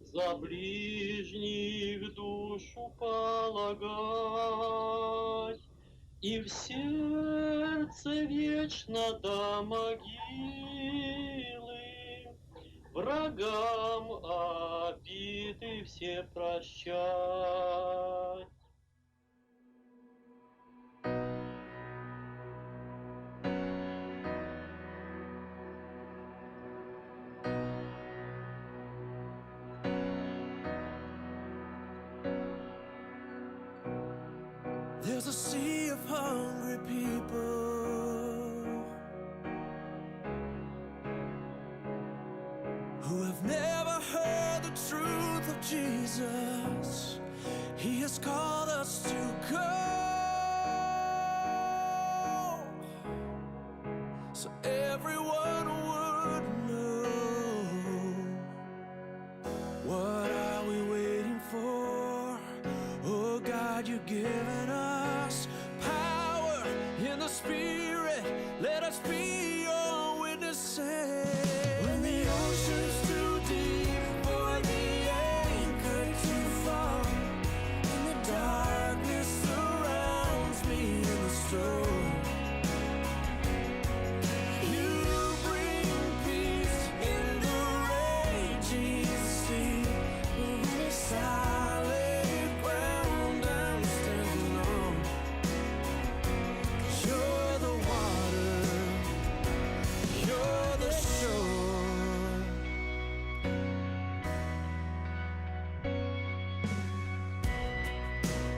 за ближних душу полагать, и в сердце вечно до могилы врагам обиды все прощать. There's a sea of hungry people who have never heard the truth of Jesus. He has called us to go, so everyone would know. What are we waiting for? Oh God, you've given us power in the Spirit. Let us be your witnesses. When the ocean's too deep for the anchor to fall, and the darkness surrounds me in the storm, you bring peace in the raging sea. When it's solid ground I'm standing on, 'cause you're the water, you're the shore.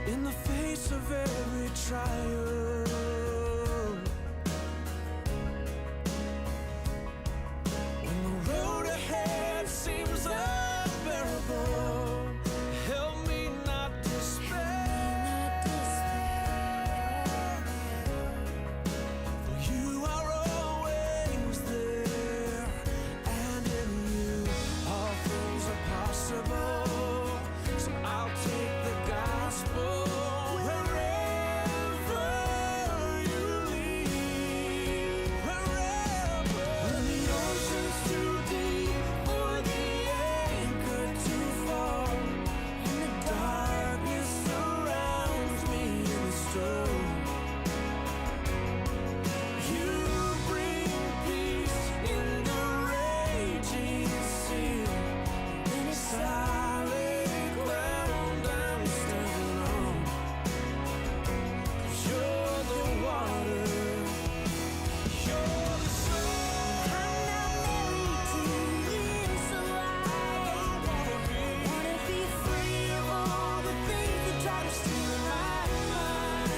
In the face of every trial, when the road ahead seems unbearable, help me not despair. For you are always there, and in you all things are possible. So I'll take the gospel wherever solid ground I'm standing on. 'Cause you're the water, you're the sun. I'm not married to you, so I wanna be free of all the things that try to steal my mind.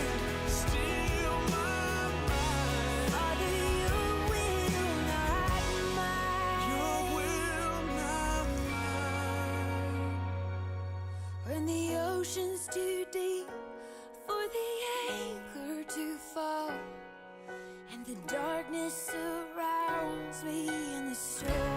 Steal my mind. Father, your will, not mine. Your will, not mine. When the ocean's too deep for the anchor to fall, and the darkness surrounds me and the storm